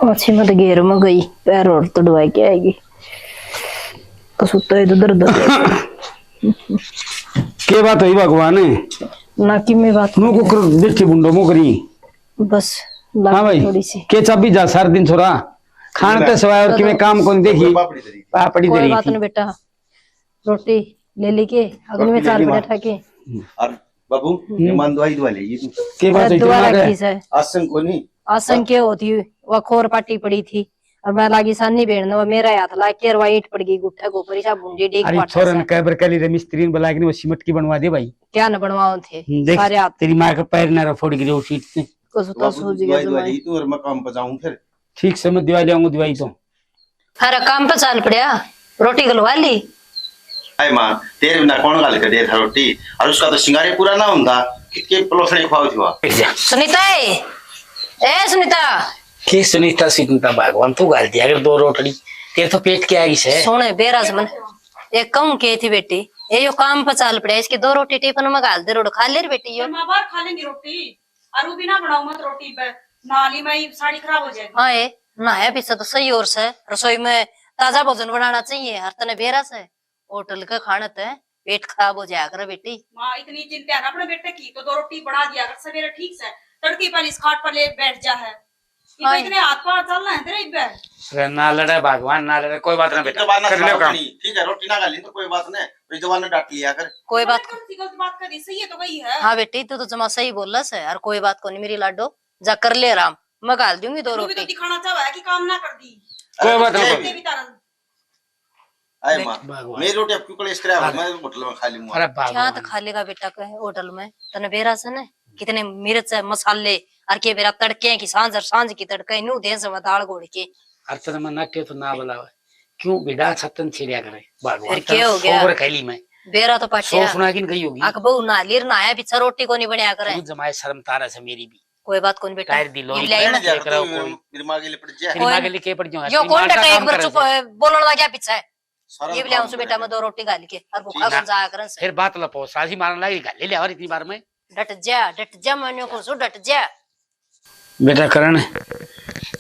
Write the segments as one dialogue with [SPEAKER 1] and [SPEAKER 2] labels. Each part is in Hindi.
[SPEAKER 1] अच्छी मत घेर में गई पैर और तड़वा के आएगी कसुता इधर उधर
[SPEAKER 2] के बात हुई भगवान
[SPEAKER 1] ना कि मैं बात
[SPEAKER 2] नु को देखी बुंडो मुकरी
[SPEAKER 1] बस
[SPEAKER 2] हाँ भाई
[SPEAKER 1] थोड़ी सी
[SPEAKER 2] के चाबी जा सार दिन छोरा खान ते सवाय और कि मैं काम कौन देखी पापड़ी दे
[SPEAKER 1] कोई
[SPEAKER 2] रही
[SPEAKER 1] बात
[SPEAKER 2] थी
[SPEAKER 1] नहीं बेटा रोटी ले लेके अग्नि में चार बजे ठाके
[SPEAKER 3] और बाबू मेहमान दवाई दवा ले
[SPEAKER 2] के बात हुई
[SPEAKER 1] दुआ
[SPEAKER 2] तुम्हारे
[SPEAKER 1] रखी से
[SPEAKER 3] आसन को नहीं
[SPEAKER 1] आसन क्या होती वो खोर पाटी पड़ी थी और मैं लागी सानी बेड़ने वो मेरा हाथ ला के वाइट पड़ गई गुट्ठा गोपरी सा बुंडी डेक
[SPEAKER 2] अरे छोरा ने कैबर कली रे मिस्त्री ने बुला के वो सीमेंट की बनवा दे भाई
[SPEAKER 1] क्या न बनवाओ थे
[SPEAKER 2] देख
[SPEAKER 1] सारे हाथ
[SPEAKER 2] तेरी मां का पैर ना फोड़ गिरे उस सीट से
[SPEAKER 1] को सुता सूझ गया
[SPEAKER 3] दवाई
[SPEAKER 1] जमाई
[SPEAKER 3] ले तू और मैं काम पर जाऊं फिर
[SPEAKER 2] ठीक से मैं दिवाली आऊंगा दिवाली तो
[SPEAKER 1] हर काम पे चल पड़या रोटी गलवा ली
[SPEAKER 3] आए मां तेरे बिना कौन गाल कर दे था रोटी और उसका तो सिंगारे पूरा ना हुंदा के पलोसणी खाओ थी
[SPEAKER 1] सुनीता ए सुनीता
[SPEAKER 2] के सुनीता सुनीता भगवान तू गाल दिया अगर दो रोटड़ी तेरे तो पेट के आगी से
[SPEAKER 1] सोने बेराज मन एक कम के थी बेटी ये यो काम पे चल पड़या इसके दो रोटी टिफिन में गाल दे रोड खा ले रे बेटी यो
[SPEAKER 4] मां बाहर खा लेंगी रोटी और वो भी ना बनाऊं मत रोटी पे नाली में साड़ी खराब हो जाएगी।
[SPEAKER 1] हाँ ये नहाया पीछे तो सही और से रसोई में ताजा भोजन बनाना चाहिए हर तने बेरास है होटल का खाना ते पेट खराब हो जाया कर बेटी
[SPEAKER 4] माँ इतनी चिंता है ना अपने बेटे की तो दो रोटी बना दिया कर सवेरे ठीक से तड़की पर इस खाट पर ले बैठ जा है इतने हाथ पार चलना है तेरे इधर
[SPEAKER 2] ना लड़े भगवान ना लड़े कोई बात ना बेटा कर ले काम
[SPEAKER 3] ठीक है रोटी ना खा ली तो कोई बात नहीं फिर जवान ने डांट लिया कर
[SPEAKER 1] कोई बात
[SPEAKER 4] गलत बात कर दी सही है तो वही है।
[SPEAKER 1] हाँ बेटी तू तो जमा सही बोल रहा है और कोई बात को नहीं मेरी लाडो जा कर ले आराम मैं गाल दूंगी दो
[SPEAKER 4] तू भी तो
[SPEAKER 1] रोटी
[SPEAKER 4] दिखाना चाहा है कि काम ना कर दी
[SPEAKER 2] कोई बात
[SPEAKER 3] अरे,
[SPEAKER 2] नहीं
[SPEAKER 4] भी तारा
[SPEAKER 3] आए मां मेरी रोटी अब क्यों कलेश करे मैं होटल में खा लूंगा
[SPEAKER 2] अरे
[SPEAKER 1] क्या
[SPEAKER 2] भगवान
[SPEAKER 1] तो खा लेगा बेटा के होटल में तने बेरास है ना कितने मिर्च मसाले और के बेरा तड़के की सांझ की तड़के नू दे से दाल गोड़ के
[SPEAKER 2] अर्चन में नटे तो ना बुलावे क्यों बिड़ा छतन छिड़िया करे भगवान
[SPEAKER 1] फिर क्या हो गया?
[SPEAKER 2] सोबर खैली में
[SPEAKER 1] बेरा तो पाटिया
[SPEAKER 2] सो सुना की गई होगी
[SPEAKER 1] आक बहु ना लीर ना आया पीछे रोटी को नहीं बनया करे
[SPEAKER 2] तू जमाए शर्म तारा से मेरी भी
[SPEAKER 1] कोई बात को नहीं बेटा
[SPEAKER 2] टायर दिलो
[SPEAKER 1] ये लाई
[SPEAKER 3] रहने
[SPEAKER 1] मत।
[SPEAKER 3] दिया
[SPEAKER 2] देख रहा हूँ कोई।
[SPEAKER 3] मेरी मां के लिए पड़ जाए
[SPEAKER 2] तेरी मां के लिए के पड़ जाऊंगा
[SPEAKER 1] यो कौन बेटा एक बार चुप बोलने लगा पीछे
[SPEAKER 3] सारा
[SPEAKER 1] ये ले आऊं बेटा मैं दो रोटी खा के और भूखा कौन जाया करन से
[SPEAKER 2] फिर बात लपो साजी मारने लगी ले ले और इतनी बार में
[SPEAKER 1] डट जा मनो को सो डट जा
[SPEAKER 2] बेटा करण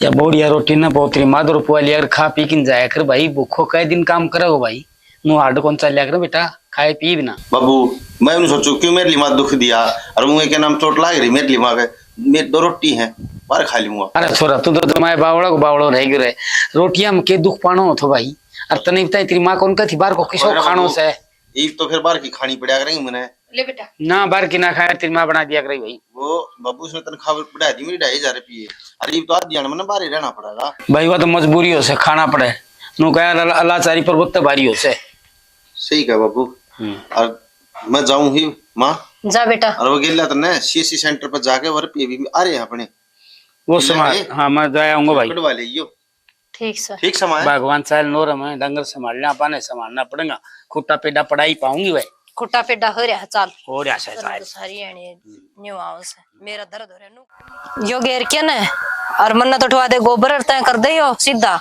[SPEAKER 2] या बोड़िया रोटी ना पोतरी माँ दो रुपया लिया कर खा पी किन जाया कर भाई भूखो कई दिन काम करो भाई नु हार्ड कौन सा लिया कर बेटा खाए पी बिना
[SPEAKER 3] बाबू मैं उन्हें सोचू क्यों मेरे लिए मां दुख दिया और मुझे क्या नाम चोट लाग रही मेरे लिए मां के मेरे दो रोटी है बाहर खा लूंगा
[SPEAKER 2] अरे छोरा तू तो माए बावड़ा को बावड़ो रह गयो रे रोटियां में के दुख पानो हो तो भाई और तने बताई तेरी मां कौन का थी बार को किसो खानो से
[SPEAKER 3] एक तो फिर बाहर की खानी पड़ा करेंगे मैंने
[SPEAKER 4] ले बेटा
[SPEAKER 2] ना बार की ना खाए तेरी मां बना दिया करे भाई
[SPEAKER 3] वो बाबू उसने तनख्वाह बढ़ा दी मेरी 2,500 अरे तो आज दिया मैंने बाहर ही रहना पड़ेगा
[SPEAKER 2] भाई वो तो मजबूरी हो से खाना पड़े नु कह अलाचारी पर बहुत भारी हो से
[SPEAKER 3] सही कहा बाबू और मैं जाऊं ही माँ
[SPEAKER 1] जा बेटा
[SPEAKER 3] और वो गेला तो ना सीएससी सेंटर पर जाके वर पे भी आ रहे हैं अपने
[SPEAKER 2] वो समय हाँ मैं जाया आऊंगा भाई
[SPEAKER 3] कटवा ले यो
[SPEAKER 1] ठीक सर
[SPEAKER 3] ठीक समय
[SPEAKER 2] भगवान चाहे नोर में डंगर संभालना पाने संभालना पड़ेगा खुट्टा पेडा पढ़ाई पाऊंगी भाई
[SPEAKER 1] खुट्टा पेडा हो रहा चल
[SPEAKER 2] हो रहा से
[SPEAKER 1] दर्द सारी आनी न्यू आउस मेरा दर्द हो रहा नु यो घेर के न और मन्ना तो उठवा दे गोबर तय कर दे यो सीधा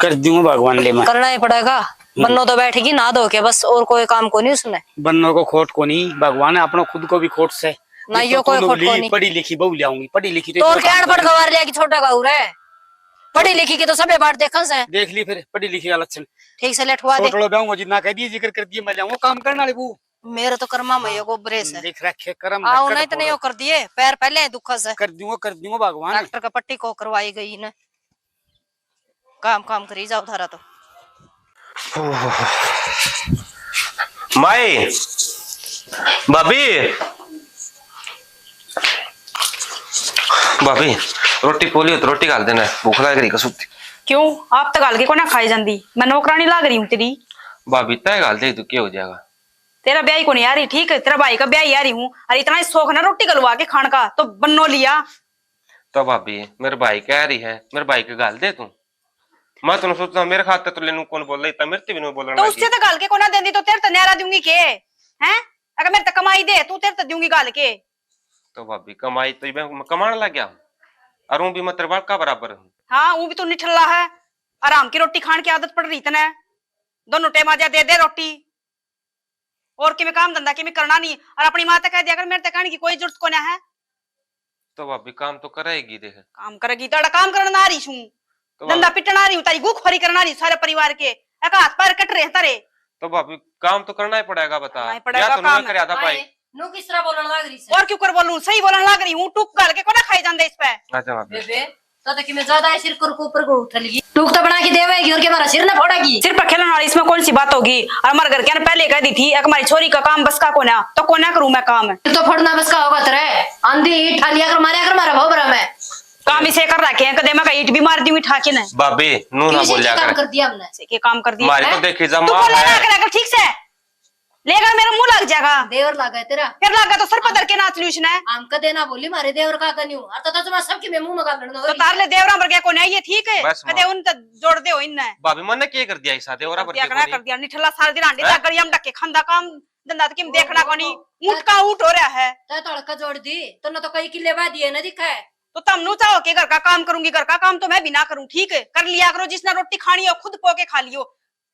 [SPEAKER 2] कर दूंगा भगवान ले मैं
[SPEAKER 1] करना ही पड़ेगा बन्नो तो बैठेगी ना धो के बस और कोई काम को नहीं उसने
[SPEAKER 2] बन्नो को खोट को नहीं भगवान है अपना खुद को भी खोट से
[SPEAKER 1] ना यो कोई खोट को नहीं
[SPEAKER 2] पढ़ी लिखी बहु ले आऊंगी पढ़ी लिखी
[SPEAKER 1] तो और क्या अनपढ़ गवार लिया कि छोटा गाऊ रे पढ़ी लिखी की तो सबे बात देखन से
[SPEAKER 2] देख ली फिर पढ़ी लिखी का लक्षण
[SPEAKER 1] ठीक से लेटवा दे
[SPEAKER 2] छोटो बेऊंगा जितना कह दिए जिक्र कर दिए मैं जाऊंगा काम करने वाले बू
[SPEAKER 1] मेरे तो कर्मा में यो गोबरे से
[SPEAKER 2] देख रखे करम
[SPEAKER 1] आओ नहीं तो नहीं यो कर दिए पैर पहले दुख से
[SPEAKER 2] कर दूंगा भगवान
[SPEAKER 1] डॉक्टर का पट्टी को करवाई गई ना काम करी जाओ धारा तो
[SPEAKER 5] माई भाभी भाभी रोटी पोली हो तो रोटी गाल देना भूख लग रही कसुती
[SPEAKER 4] क्यों आप तो गाल के को ना खाई जाती मैं नौकरानी लाग रही हूँ तेरी
[SPEAKER 5] भाभी तय गाल दे तो क्या हो जाएगा
[SPEAKER 4] तेरा ब्याह को नहीं आ रही ठीक है तेरा भाई का ब्याह आ रही हूँ और इतना ही शौक ना रोटी गलवा के खान का तो बन्नो लिया
[SPEAKER 5] तो भाभी मेरे भाई कह रही है मेरे भाई के गाल दे तू मैं तो सोचता मेरे खाते तो लेनू कौन बोल रही मेरे भी नहीं बोलना
[SPEAKER 4] तो उससे तो गाल के को ना देंदी तो तेरे तो न्यारा दूंगी के हैं अगर मेरे तो कमाई दे तू तेरे तो दूंगी गाल के
[SPEAKER 5] तो भाभी कमाई तो मैं कमाने लग गया हूँ और हूँ भी मैं तेरे का बराबर हूँ
[SPEAKER 4] हाँ वो भी तो निठल्ला है आराम की रोटी खाने की आदत पड़ रही तने दोनों टाइम आ जा दे दे रोटी और कि मैं काम धंधा की मैं करना नहीं और अपनी माँ तक कह दिया कर मेरे तक की कोई जरूरत को ना है
[SPEAKER 5] तो भाभी काम तो करेगी देख
[SPEAKER 4] काम करेगी तो काम करना आ रही छू
[SPEAKER 5] तो
[SPEAKER 4] धंधा पिटना रही हूँ, तारी गुखोरी करना रही सारे परिवार के, एक हाथ पैर कट रहे हैं तारे।
[SPEAKER 5] तो भाभी काम तो करना ही पड़ेगा, बता।
[SPEAKER 4] करना ही पड़ेगा
[SPEAKER 5] या तो
[SPEAKER 4] काम।
[SPEAKER 5] मैं कर था भाई।
[SPEAKER 1] नु किस तरह बोलने लग रही है?
[SPEAKER 4] और क्यों कर बोलूं, सही बोलने लग रही हूँ, टूक गाल के कोना खाई जांदे इस पे।
[SPEAKER 5] अच्छा भाभी,
[SPEAKER 1] बेबे तो कि मैं ज्यादा सिर कर को ऊपर को उठ ली, टूक तो बना के देवेगी और के हमारा सिर ना फोड़ेगी।
[SPEAKER 4] सिर पर खेलने वाली इसमें कौन सी बात होगी? और हमारे घर के ने पहले कह दी थी एक हमारी छोरी का काम बस का कोना, तो कोना करूं मैं काम?
[SPEAKER 1] तो फोड़ना बस का होगा तेरे, आंधी ठालिया कर मारिया कर मारा भोबरा में
[SPEAKER 4] काम इसे कर रखे हैं, कदे मैं का ईट भी मार दूंगी ठाके ने।
[SPEAKER 5] भाभी नू ना
[SPEAKER 1] किसी
[SPEAKER 5] बोलिया
[SPEAKER 1] काम
[SPEAKER 5] कर।
[SPEAKER 1] कर दिया हमने।
[SPEAKER 4] से के काम कर दिया
[SPEAKER 5] मारी
[SPEAKER 4] है?
[SPEAKER 5] तो देखी जा
[SPEAKER 4] तू
[SPEAKER 5] माँ
[SPEAKER 4] बोले
[SPEAKER 5] है।
[SPEAKER 4] ना कर ठीक से लेगा, मेरा मुंह लग जाएगा।
[SPEAKER 1] देवर लगा है तेरा,
[SPEAKER 4] फिर लगा तो सर पर धर के नाच लूँ उसने।
[SPEAKER 1] आम का देना बोली मारे देवर का कन्यू और तो तुम्हारा सबके में मुंह मगा लड़ना
[SPEAKER 4] तो तार ले देवरा मर गया को नहीं, ये ठीक है?
[SPEAKER 5] बस
[SPEAKER 4] कदे उन तो जोड़ दे हो इनने।
[SPEAKER 5] भाभी मैंने क्या कर दिया इस साथे और
[SPEAKER 4] दिया कर दिया निठला सार दिन आंडी ला गड़ियम डके खंदा काम धंधा तो किम देखना कोनी, ऊट का ऊट हो रहा है।
[SPEAKER 1] तय तड़का जोड़ दी तो न तो कई किले बाद दिए न दिखा है।
[SPEAKER 4] तो तुम नु चाहो कि घर का काम करूंगी, घर का काम तो मैं भी ना करूं, ठीक है? कर लिया करो, जिसने रोटी खानी हो खुद पो के खा लियो,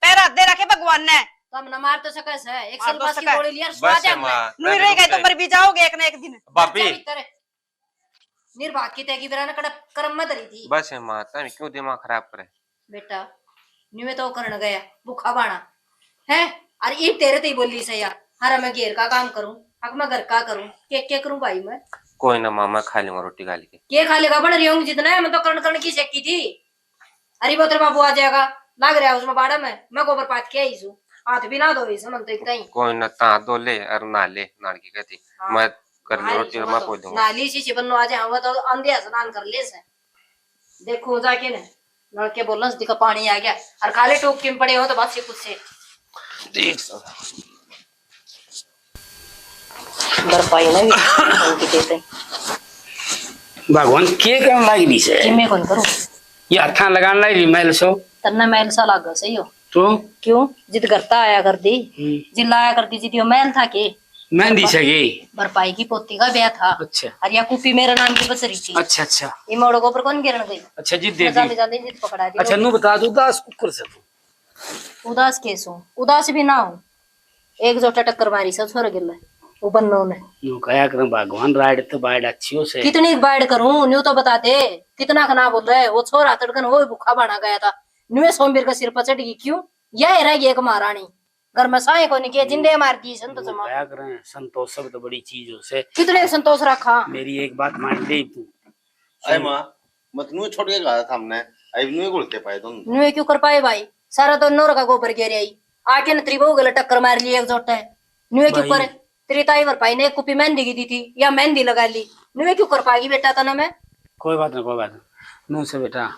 [SPEAKER 4] पैरा दे रखे भगवान ने।
[SPEAKER 1] तो हम न मार तो सके है, एक
[SPEAKER 4] मार
[SPEAKER 1] साल
[SPEAKER 4] तो
[SPEAKER 1] पास की
[SPEAKER 4] सके।
[SPEAKER 1] गोली लिया
[SPEAKER 5] बस
[SPEAKER 1] स्वाद है
[SPEAKER 5] है
[SPEAKER 1] हमें।
[SPEAKER 5] माँ,
[SPEAKER 4] नुई रह गए तो मर भी जाओगे एक ना एक दिन।
[SPEAKER 5] भाभी
[SPEAKER 1] निर्भाग की तेगी बिराना कड़ा कर्म मत रही थी
[SPEAKER 5] बस है माँ, तुम क्यों दिमाग खराब करे?
[SPEAKER 1] बेटा। निवे तो करने गया भूखा बाणा है, अरे ये तेरे ते बोली से यार, हरा मैं घेर का काम करूं, अब मैं घर का करूं, क्या करूं भाई मैं?
[SPEAKER 5] कोई ना माँ, मैं खा लूंगा रोटी खा के।
[SPEAKER 1] ये खा लेगा बन रही हूँ जितना है, मैं तो कर्ण कर्ण की सेकी थी। अरे वो तेरे बाबू आ जाएगा, लग रहा है उसमें बाड़ा में, मैं गोबर पात के आई हूँ, हाथ भी ना धो इसे मन तो इतना ही।
[SPEAKER 5] कोई ना ता दो ले और ना ले नाड़की कहती
[SPEAKER 1] हाँ।
[SPEAKER 5] मैं कर लूं रोटी और मैं पोछ दूंगा।
[SPEAKER 1] नाली सी बननो आ जाए तो अंधे स्नान कर ले से देखो जाके ने लड़के बोलना दिखा पानी आ गया और खाली टोक के पड़े हो तो बस से कुछ से
[SPEAKER 5] देख सब
[SPEAKER 1] पाई ना भी देते
[SPEAKER 2] भगवान के करने लगी दी से
[SPEAKER 1] कि मैं कौन करूं?
[SPEAKER 2] ये हथा लगाने लगी मैल सो
[SPEAKER 1] तन्ना मैल सा लागा सही हो
[SPEAKER 2] तो
[SPEAKER 1] क्यों जिद करता आया कर दी जिल्लाया करती जिद मैल था के
[SPEAKER 2] मेहंदी सगी।
[SPEAKER 1] बरपाई की पोती का ब्याह था।
[SPEAKER 2] अच्छा
[SPEAKER 1] और या कुपी मेरा नाम की बसरी थी।
[SPEAKER 2] अच्छा अच्छा
[SPEAKER 1] ये मोड़ो को पर कौन गिरन गई?
[SPEAKER 2] अच्छा जी दे
[SPEAKER 1] जाने
[SPEAKER 2] दी।
[SPEAKER 1] जाने जिद पकड़ा दी।
[SPEAKER 2] अच्छा नू बता दो दास कुकर से
[SPEAKER 1] उदास केस हूँ, उदास भी ना हूँ, एक जोटा टक्कर मारी सब छोड़ गिर वो बन्नो ने।
[SPEAKER 2] नू कया कर भगवान राड तो बाड अच्छियो से
[SPEAKER 1] कितनी बाइड करूं न्यू तो बताते कितना खना बोल रहे वो छोरा तड़कन वो भूखा बना गया था न्यू सोमवीर का सिर पर चढ़ गई क्यों? यह रह गई एक महारानी घर में साए को नहीं किया जिंदे मार दी संत जमा
[SPEAKER 2] कया कर संतोष सब तो बड़ी चीज हो से।
[SPEAKER 1] कितने संतोष रखा।
[SPEAKER 2] मेरी एक बात मान ले तू
[SPEAKER 3] अरे माँ मत नू छोड़ के गया था हमने, अब नू गुलते पाए तुम।
[SPEAKER 1] न्यू क्यों कर पाए भाई? सारा तो नोर का गोबर गिर आई आके न त्रिभो गले टक्कर मार ली एक जोटा है। न्यू क्यों करे? तेरी ताई वर पाई ने एक कुपी मेहंदी की दी थी या मेहंदी लगा ली, न्यू क्यों कर पाएगी बेटा तना मैं?
[SPEAKER 2] कोई बात नहीं नू से बेटा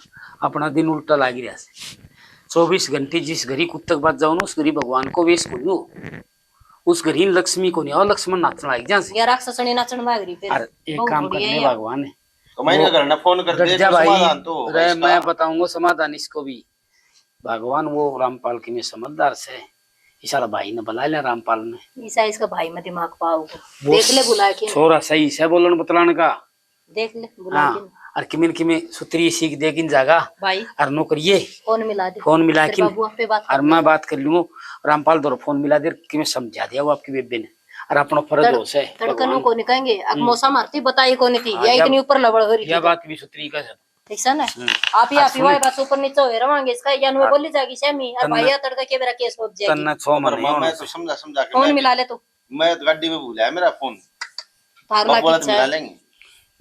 [SPEAKER 2] अपना दिन उल्टा लागी रहा से 24 घंटे जिस घड़ी कुत्तक बात जाओ ना उस घड़ी भगवान को वेश को उस घड़ी लक्ष्मी को नहीं और लक्ष्मण नाचने लाग जा
[SPEAKER 1] या राक्षसनी नाचन लाग रही फिर।
[SPEAKER 2] अरे एक काम करने भगवान ने
[SPEAKER 3] तो मैं क्या करना, फोन कर दे
[SPEAKER 2] जा भाई
[SPEAKER 3] समाधान तो होगा
[SPEAKER 2] रे
[SPEAKER 3] इसका।
[SPEAKER 2] मैं बताऊंगा समाधान इसको भी। भगवान वो रामपाल की में समझदार से इशारा भाई ने बुला लिया रामपाल ने।
[SPEAKER 1] ईसा इसका भाई में दिमाग पाओ देख ले बुला के
[SPEAKER 2] छोरा सही से बोलन बतलाने का।
[SPEAKER 1] देख ले बुला
[SPEAKER 2] हाँ
[SPEAKER 1] के
[SPEAKER 2] और किमिन किमे सुतरी सीख देगिन जागा
[SPEAKER 1] भाई
[SPEAKER 2] और नो करिए
[SPEAKER 1] फोन मिला दे
[SPEAKER 2] फोन मिला
[SPEAKER 1] तेरे
[SPEAKER 2] के
[SPEAKER 1] बाबू आप पे बात
[SPEAKER 2] और मैं बात कर लूँ रामपाल दो फोन मिला दे कि मैं समझा दिया वो आपकी बेबे ने और अपना फर्ज हो से
[SPEAKER 1] तड़कनों को नहीं कहेंगे अब मौसा मारती बताई कौन थी
[SPEAKER 2] हाँ,
[SPEAKER 1] या
[SPEAKER 2] या-
[SPEAKER 1] इतनी ऊपर लबड़ हो रही
[SPEAKER 2] यह
[SPEAKER 1] थी
[SPEAKER 2] बात भी सुतरी का है।
[SPEAKER 1] ठीक है ना? आप ही आप ही वाई बात ऊपर नीचे हुए रवांगे इसका या नु बोली जागी शमी और भाई तड़का के मेरा केस हो जाएगी।
[SPEAKER 2] तन्ना छो
[SPEAKER 3] पर
[SPEAKER 2] मन
[SPEAKER 3] माँ मैं तो समझा के
[SPEAKER 1] फोन मिला ले तू
[SPEAKER 3] मैं तो गाड़ी में भूला है मेरा फोन,
[SPEAKER 1] थार
[SPEAKER 3] बाबू वाला
[SPEAKER 1] लागी
[SPEAKER 3] तो मिला लेंगे।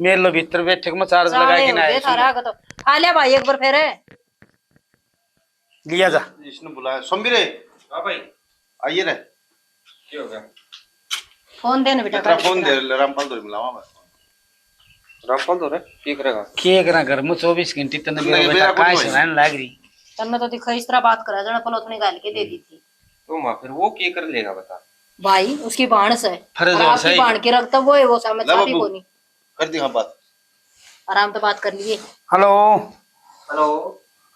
[SPEAKER 2] मेरे लो भीतर बैठे में चार्ज लगा के ना आए
[SPEAKER 1] थारा का तो खा लिया भाई एक बार फिर
[SPEAKER 2] लिया जा।
[SPEAKER 3] जिसने बुलाया सोमवीरे
[SPEAKER 5] हाँ भाई
[SPEAKER 3] आइए रे,
[SPEAKER 5] क्या हो गया?
[SPEAKER 1] फोन देने बेटा
[SPEAKER 3] तेरा फोन दे रामपाल तो मिलावा मैं।
[SPEAKER 5] रामपाल तो रे की करेगा?
[SPEAKER 2] के करा घर में 24 घंटे तने
[SPEAKER 3] नहीं,
[SPEAKER 2] मेरा
[SPEAKER 3] मेरा
[SPEAKER 2] बेटा काय
[SPEAKER 3] कोई
[SPEAKER 2] सुनाने लाग रही।
[SPEAKER 1] तन्ने तो दिखा इस तरह बात करा जना पलोथनी गाल के दे दी थी
[SPEAKER 5] तो माँ फिर वो क्या कर लेगा बता?
[SPEAKER 1] भाई उसकी बाणस है
[SPEAKER 2] फर्ज
[SPEAKER 1] और
[SPEAKER 2] और
[SPEAKER 1] आपकी
[SPEAKER 2] सही।
[SPEAKER 1] बाण के रखता वो है वो समझता भी
[SPEAKER 3] बाबू।
[SPEAKER 1] कोनी
[SPEAKER 3] कर दी हाँ बात।
[SPEAKER 1] आराम तो बात कर लिए।
[SPEAKER 2] Hello
[SPEAKER 6] hello.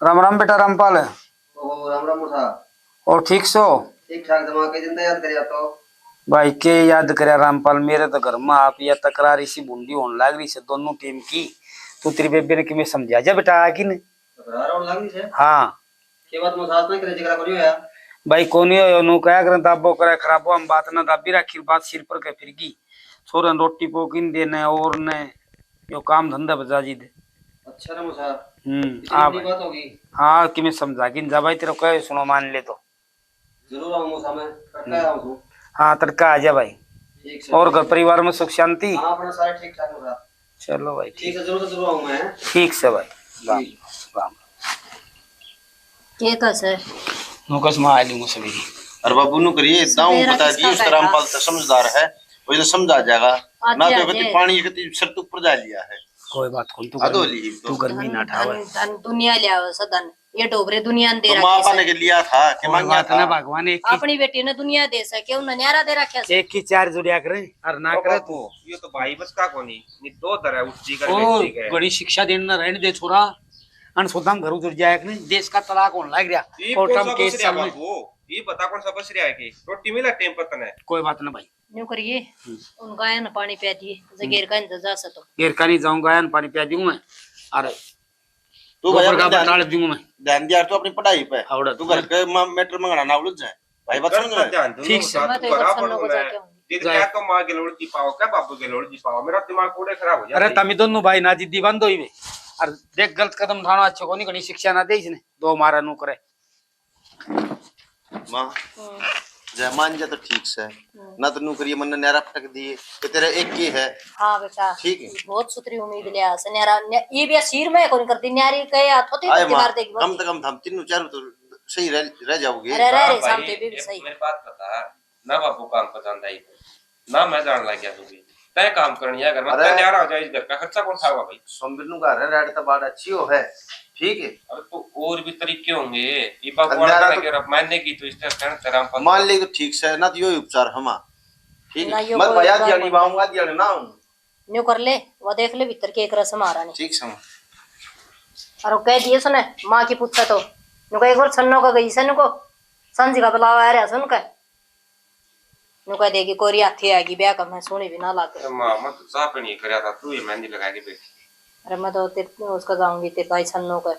[SPEAKER 2] राम राम बेटा रामपाल
[SPEAKER 6] ओ राम राम मुसा।
[SPEAKER 2] और ठीक सो?
[SPEAKER 6] ठीक ठाक जमा के जिंदा याद करिया तो
[SPEAKER 2] भाई के याद करे रामपाल मेरे तो घर में आप या तकरार इसी बूंदी होने लाग रही से दोनों टीम की। तू तेरी बेबे ने कि मैं समझा जा बेटा आ कि नहीं?
[SPEAKER 6] तकरार होने लगी से
[SPEAKER 2] हाँ
[SPEAKER 6] के बात मुसात में करे जिक्र करियो यार।
[SPEAKER 2] भाई कोनी हो नु कया कर दाबो करे खराबो हम बात ना दाबी रखी बात सिर पर के फिर की छोरन रोटी पोकिन देने और ने यो काम धंधा बजा जी दे
[SPEAKER 6] अच्छा रे मूसा
[SPEAKER 2] हाँ
[SPEAKER 6] इतनी
[SPEAKER 2] भाई
[SPEAKER 6] बात होगी।
[SPEAKER 2] हाँ कि मैं समझा कि जा भाई तेरे को सुनो मान ले तो
[SPEAKER 6] जरूर आऊँ मूसा, मैं करता आऊँ तू।
[SPEAKER 2] हाँ तड़का आ जा भाई।
[SPEAKER 6] ठीक से
[SPEAKER 2] और घर परिवार में सुख शांति।
[SPEAKER 6] हाँ अपना सारे ठीक ठाक मूसा।
[SPEAKER 2] चलो भाई
[SPEAKER 6] ठीक है, जरूर जरूर आऊँ मैं।
[SPEAKER 2] ठीक से भाई। राम
[SPEAKER 6] ठीक।
[SPEAKER 2] राम।
[SPEAKER 1] के कस है
[SPEAKER 2] मुकस में आ लूंगा सभी।
[SPEAKER 3] अरे बाबू नु करिए दाऊ
[SPEAKER 1] सवेरा
[SPEAKER 3] बता
[SPEAKER 1] किसका
[SPEAKER 3] दी, उसका रामपाल तो समझदार है, वो तो समझा जाएगा ना।
[SPEAKER 1] आजे
[SPEAKER 3] तो
[SPEAKER 1] आजे।
[SPEAKER 3] कति पानी कति शर्त ऊपर जा लिया है।
[SPEAKER 2] कोई बात कौन तू
[SPEAKER 3] अदो
[SPEAKER 2] गर्मी
[SPEAKER 3] ली
[SPEAKER 2] तू गर्मी ना
[SPEAKER 1] धन
[SPEAKER 2] ठावे।
[SPEAKER 1] धन धन दुनिया ले आओ सदन, ये डोबरे दुनिया ने दे
[SPEAKER 3] तो
[SPEAKER 1] रखी
[SPEAKER 3] माँ
[SPEAKER 1] है
[SPEAKER 3] पाने के लिया था कि
[SPEAKER 2] कोई
[SPEAKER 3] मांगा
[SPEAKER 2] बात ना
[SPEAKER 3] था।
[SPEAKER 2] भगवान एक ही
[SPEAKER 1] अपनी बेटी ने दुनिया दे सके उन्हें न्यारा दे रखा है।
[SPEAKER 2] एक ही चार जुड़िया करे और ना करे तू।
[SPEAKER 5] ये तो भाई बस का कोनी नी दो तरह उठी कर
[SPEAKER 2] ओ
[SPEAKER 5] बेची गए।
[SPEAKER 2] बड़ी शिक्षा देना रहने दे छोरा। अन सोदाम घर जुड़ जाए कि नहीं देश का तलाक होने लग गया
[SPEAKER 5] ये
[SPEAKER 2] कोर्ट
[SPEAKER 5] कौन
[SPEAKER 2] में
[SPEAKER 5] सा
[SPEAKER 2] केस
[SPEAKER 5] बस
[SPEAKER 2] चल
[SPEAKER 5] रहा
[SPEAKER 2] रहे।
[SPEAKER 5] बाबू, ये बता कौन सा बस रहा है कि रोटी मिला टेम पतन है।
[SPEAKER 2] कोई बात ना भाई।
[SPEAKER 1] न्यू करिए उन गाय न पानी पिया दिए जगेर का इंतजार से तो
[SPEAKER 2] घेर का नहीं जाऊंगा पानी पिया दूंगा मैं। अरे
[SPEAKER 3] तू भाई
[SPEAKER 2] दोपहर का
[SPEAKER 3] अपना
[SPEAKER 2] बटाल दूंगा मैं।
[SPEAKER 3] ध्यान दिया तू अपनी पढ़ाई पे।
[SPEAKER 2] आवड़ा
[SPEAKER 3] तू घर के मैटर मंगाना ना उलझ जाए भाई, बात समझ में।
[SPEAKER 5] ध्यान दूं
[SPEAKER 2] ठीक से।
[SPEAKER 1] मैं तो एक बार सन्नो को जाके आऊंगी।
[SPEAKER 5] दिल क्या तो मां के लोड़ जी पाओ क्या बाबू के लोड़ जी पाओ, मेरा दिमाग पूरे खराब हो
[SPEAKER 2] अरे
[SPEAKER 5] जाता है।
[SPEAKER 2] तमी दोनों भाई ना जिद्दी बंद हुई वे। और देख गलत कदम उठाना अच्छा को नहीं कहीं शिक्षा ना दे इसने दो मारा नू करे।
[SPEAKER 3] माँ जय मान जा तो ठीक से ना तो नू करिए मन न्यारा फटक दिए कि तेरा एक ही है।
[SPEAKER 1] हाँ बेटा
[SPEAKER 3] ठीक है।
[SPEAKER 1] बहुत सुतरी उम्मीद ले आ से न्यारा ये भी सिर में कौन करती न्यारी कहे हाथों ते
[SPEAKER 3] आए
[SPEAKER 1] बच्चे
[SPEAKER 3] माँ
[SPEAKER 1] मार देगी
[SPEAKER 3] कम से कम हम तीनों चारों तो सही रह जाओगे।
[SPEAKER 1] अरे रे
[SPEAKER 5] हाँ
[SPEAKER 1] रे
[SPEAKER 5] भाई,
[SPEAKER 1] सामने भी
[SPEAKER 5] ये
[SPEAKER 1] सही
[SPEAKER 5] मेरी बात बता ना बाबू काम पसंद आई ना मैं जान लग गया तू भी तय काम करनी है घर में
[SPEAKER 3] अरे।
[SPEAKER 5] तय न्यारा हो जाए इस घर का खर्चा कौन उठाएगा भाई।
[SPEAKER 3] सोमबिर नु घर है रेड तो बात अच्छी हो है। ठीक है
[SPEAKER 5] अरे तो और भी तरीके होंगे ये बाबू
[SPEAKER 3] न्यारा
[SPEAKER 5] वाला
[SPEAKER 3] तो-
[SPEAKER 5] के रब मानने की तो इस तरह तेरा
[SPEAKER 3] मान ले तो ठीक से ना तो यो उपचार हमा। ठीक
[SPEAKER 1] ना
[SPEAKER 3] है
[SPEAKER 1] यो
[SPEAKER 3] मत
[SPEAKER 1] कोई
[SPEAKER 3] भैया
[SPEAKER 1] उपचार
[SPEAKER 3] दिया नहीं
[SPEAKER 1] नहीं।
[SPEAKER 3] बाऊंगा दिया ना हूं।
[SPEAKER 1] न्यू कर ले वो देख ले भीतर के एक रस्म आ रहा नहीं
[SPEAKER 3] ठीक से
[SPEAKER 1] और वो कह दिए सुने माँ की पूछता तो नुका एक बार छन्नो का गई से नुको संजी का बुलावा आ रहा सुन का नुका देगी कोरी हाथी आएगी ब्याह का मैं सुनी भी ना लागे
[SPEAKER 5] मां मत जा पे नहीं करया था तू ये मेहंदी लगा के बैठ।
[SPEAKER 1] अरे मैं तो उसका जाऊंगी तेरे भाई छन्नो का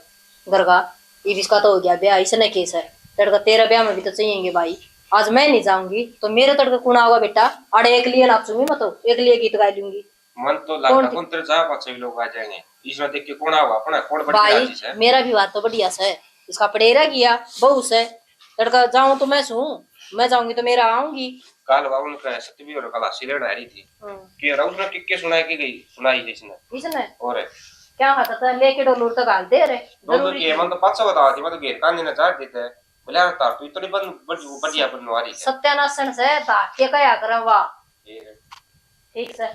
[SPEAKER 1] घर का ये भी इसका तो हो गया ब्याह इसने केस है तड़का तेरा ब्याह में भी तो चाहिए भाई आज मैं नहीं जाऊंगी तो मेरे तड़का कौन होगा बेटा अरे एक लिए नाचूंगी मैं तो एक लिए गीत गा लूंगी
[SPEAKER 5] मन तो
[SPEAKER 1] कौन
[SPEAKER 5] लगता कौन तेरे जा पाछे भी लोग आ जाएंगे इसमें देख के कौन आवा अपना कौन बड़ी
[SPEAKER 1] भाई
[SPEAKER 5] राजी है।
[SPEAKER 1] मेरा भी बात तो बढ़िया से है इसका पड़ेरा किया बहू से लड़का जाऊं तो मैं सू मैं जाऊंगी तो मेरा आऊंगी
[SPEAKER 5] काल बाबू ने कहा सत्य भी और कला सिलेट आ रही थी कि राउस ने किक्के सुनाई की गई सुनाई है इसने
[SPEAKER 1] इसने
[SPEAKER 5] और
[SPEAKER 1] क्या खाता था लेके डोलूर तक हाल दे रे
[SPEAKER 5] दोनों
[SPEAKER 1] जरूरी
[SPEAKER 5] की मन तो पाछा बता दी मतलब घेर कांदी ने चाट देते हैं बोले यार तार तू इतनी बढ़िया बनवारी है
[SPEAKER 1] सत्यानाशन से धाके कया करे वाह
[SPEAKER 5] ये
[SPEAKER 1] ठीक से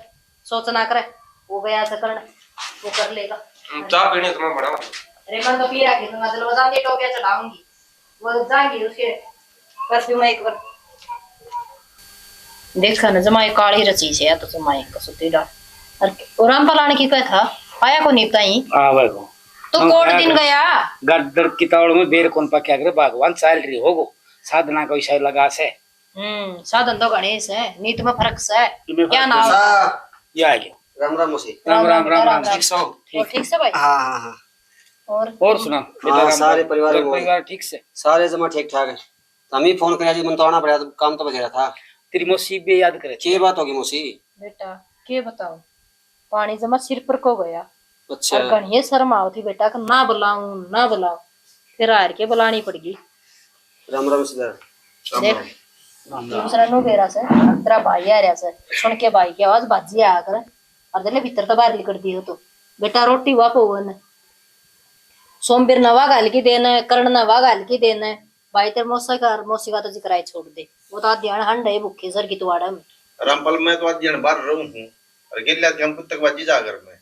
[SPEAKER 1] सोचना करे वो गया से करने वो कर लेगा
[SPEAKER 5] चाय पीने तुम्हें बड़ा
[SPEAKER 1] अरे मन तो पी रखी तो मतलब वो जाके टोपिया चढ़ाऊंगी वो जाएंगी उसके परफ्यूम एक बार देखा ना जमाई काली रची से या तो जमाई का सुती डाल और राम पलाने की क्या था आया को निपटाई
[SPEAKER 2] आवे को
[SPEAKER 1] तो कोट दिन गया
[SPEAKER 2] गद्दर की तावड़ में बेर कौन पा क्या करे भगवान चाल रही होगो साधना का विषय लगा से।
[SPEAKER 1] साधन तो गणेश है नीत में फर्क से
[SPEAKER 2] में
[SPEAKER 1] क्या
[SPEAKER 2] फर्क
[SPEAKER 1] नाम
[SPEAKER 2] ये आ गया।
[SPEAKER 6] राम राम मूसी।
[SPEAKER 2] राम राम राम राम
[SPEAKER 1] राम।
[SPEAKER 2] ठीक से हो?
[SPEAKER 1] और ठीक से भाई
[SPEAKER 6] हाँ हाँ हाँ
[SPEAKER 1] और
[SPEAKER 2] सुना
[SPEAKER 6] हाँ, सारे परिवार
[SPEAKER 2] घर
[SPEAKER 6] में
[SPEAKER 2] परिवार ठीक से।
[SPEAKER 6] सारे जमा ठीक ठाक है। तो हम ही फोन किया जी, मन तो आना पड़ा तो काम तो बजेरा था।
[SPEAKER 2] तेरी मौसी भी याद करे
[SPEAKER 6] क्या बात होगी मौसी?
[SPEAKER 1] बेटा के बताऊं पानी जमा सिर पर को गया
[SPEAKER 6] अच्छा
[SPEAKER 1] और घनी शर्म आओ थी बेटा ना बुलाऊं फिर हार के बुलानी पड़गी
[SPEAKER 6] राम राम सीधर।
[SPEAKER 1] देख दूसरा नो घेरा से तेरा भाई आ रहा से सुन के भाई की आवाज बाजी आ कर और दले भीतर तो बाहर निकल दी हो तो बेटा रोटी वापो वन सोमबीर नवा गाल की देना करण नवा गाल की देना भाई तेरे मौसी का तो जिक्र छोड़ दे वो तो ध्यान हंड है भूखे सर की तुआड़ा में
[SPEAKER 3] रामपाल मैं तो आज जन बाहर रहूं हूं और गेल्या के हम तक बाजी जाकर मैं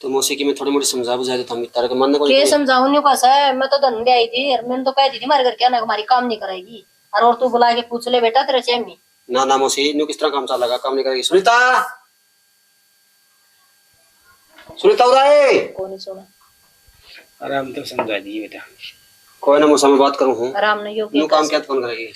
[SPEAKER 6] तो मौसी की मैं थोड़ी मोटी समझा बुझा देता हूँ तारे के मन को
[SPEAKER 1] के समझाऊं न्यू कैसा है मैं तो धंधे आई थी और मैंने तो कह दी थी हमारे घर क्या ना हमारी काम नहीं कराएगी और तू बुला के पूछ ले बेटा तेरे चेमी
[SPEAKER 6] ना ना मौसी न्यू किस तरह काम चल लगा काम नहीं करेगी। सुनीता सुनीता उदाए
[SPEAKER 1] कौन नहीं सुना
[SPEAKER 2] आराम तो समझा दी बेटा।
[SPEAKER 6] कोई ना मौसा मैं बात करूँ हूँ
[SPEAKER 1] आराम नहीं हो
[SPEAKER 6] न्यू काम क्या फोन करेगी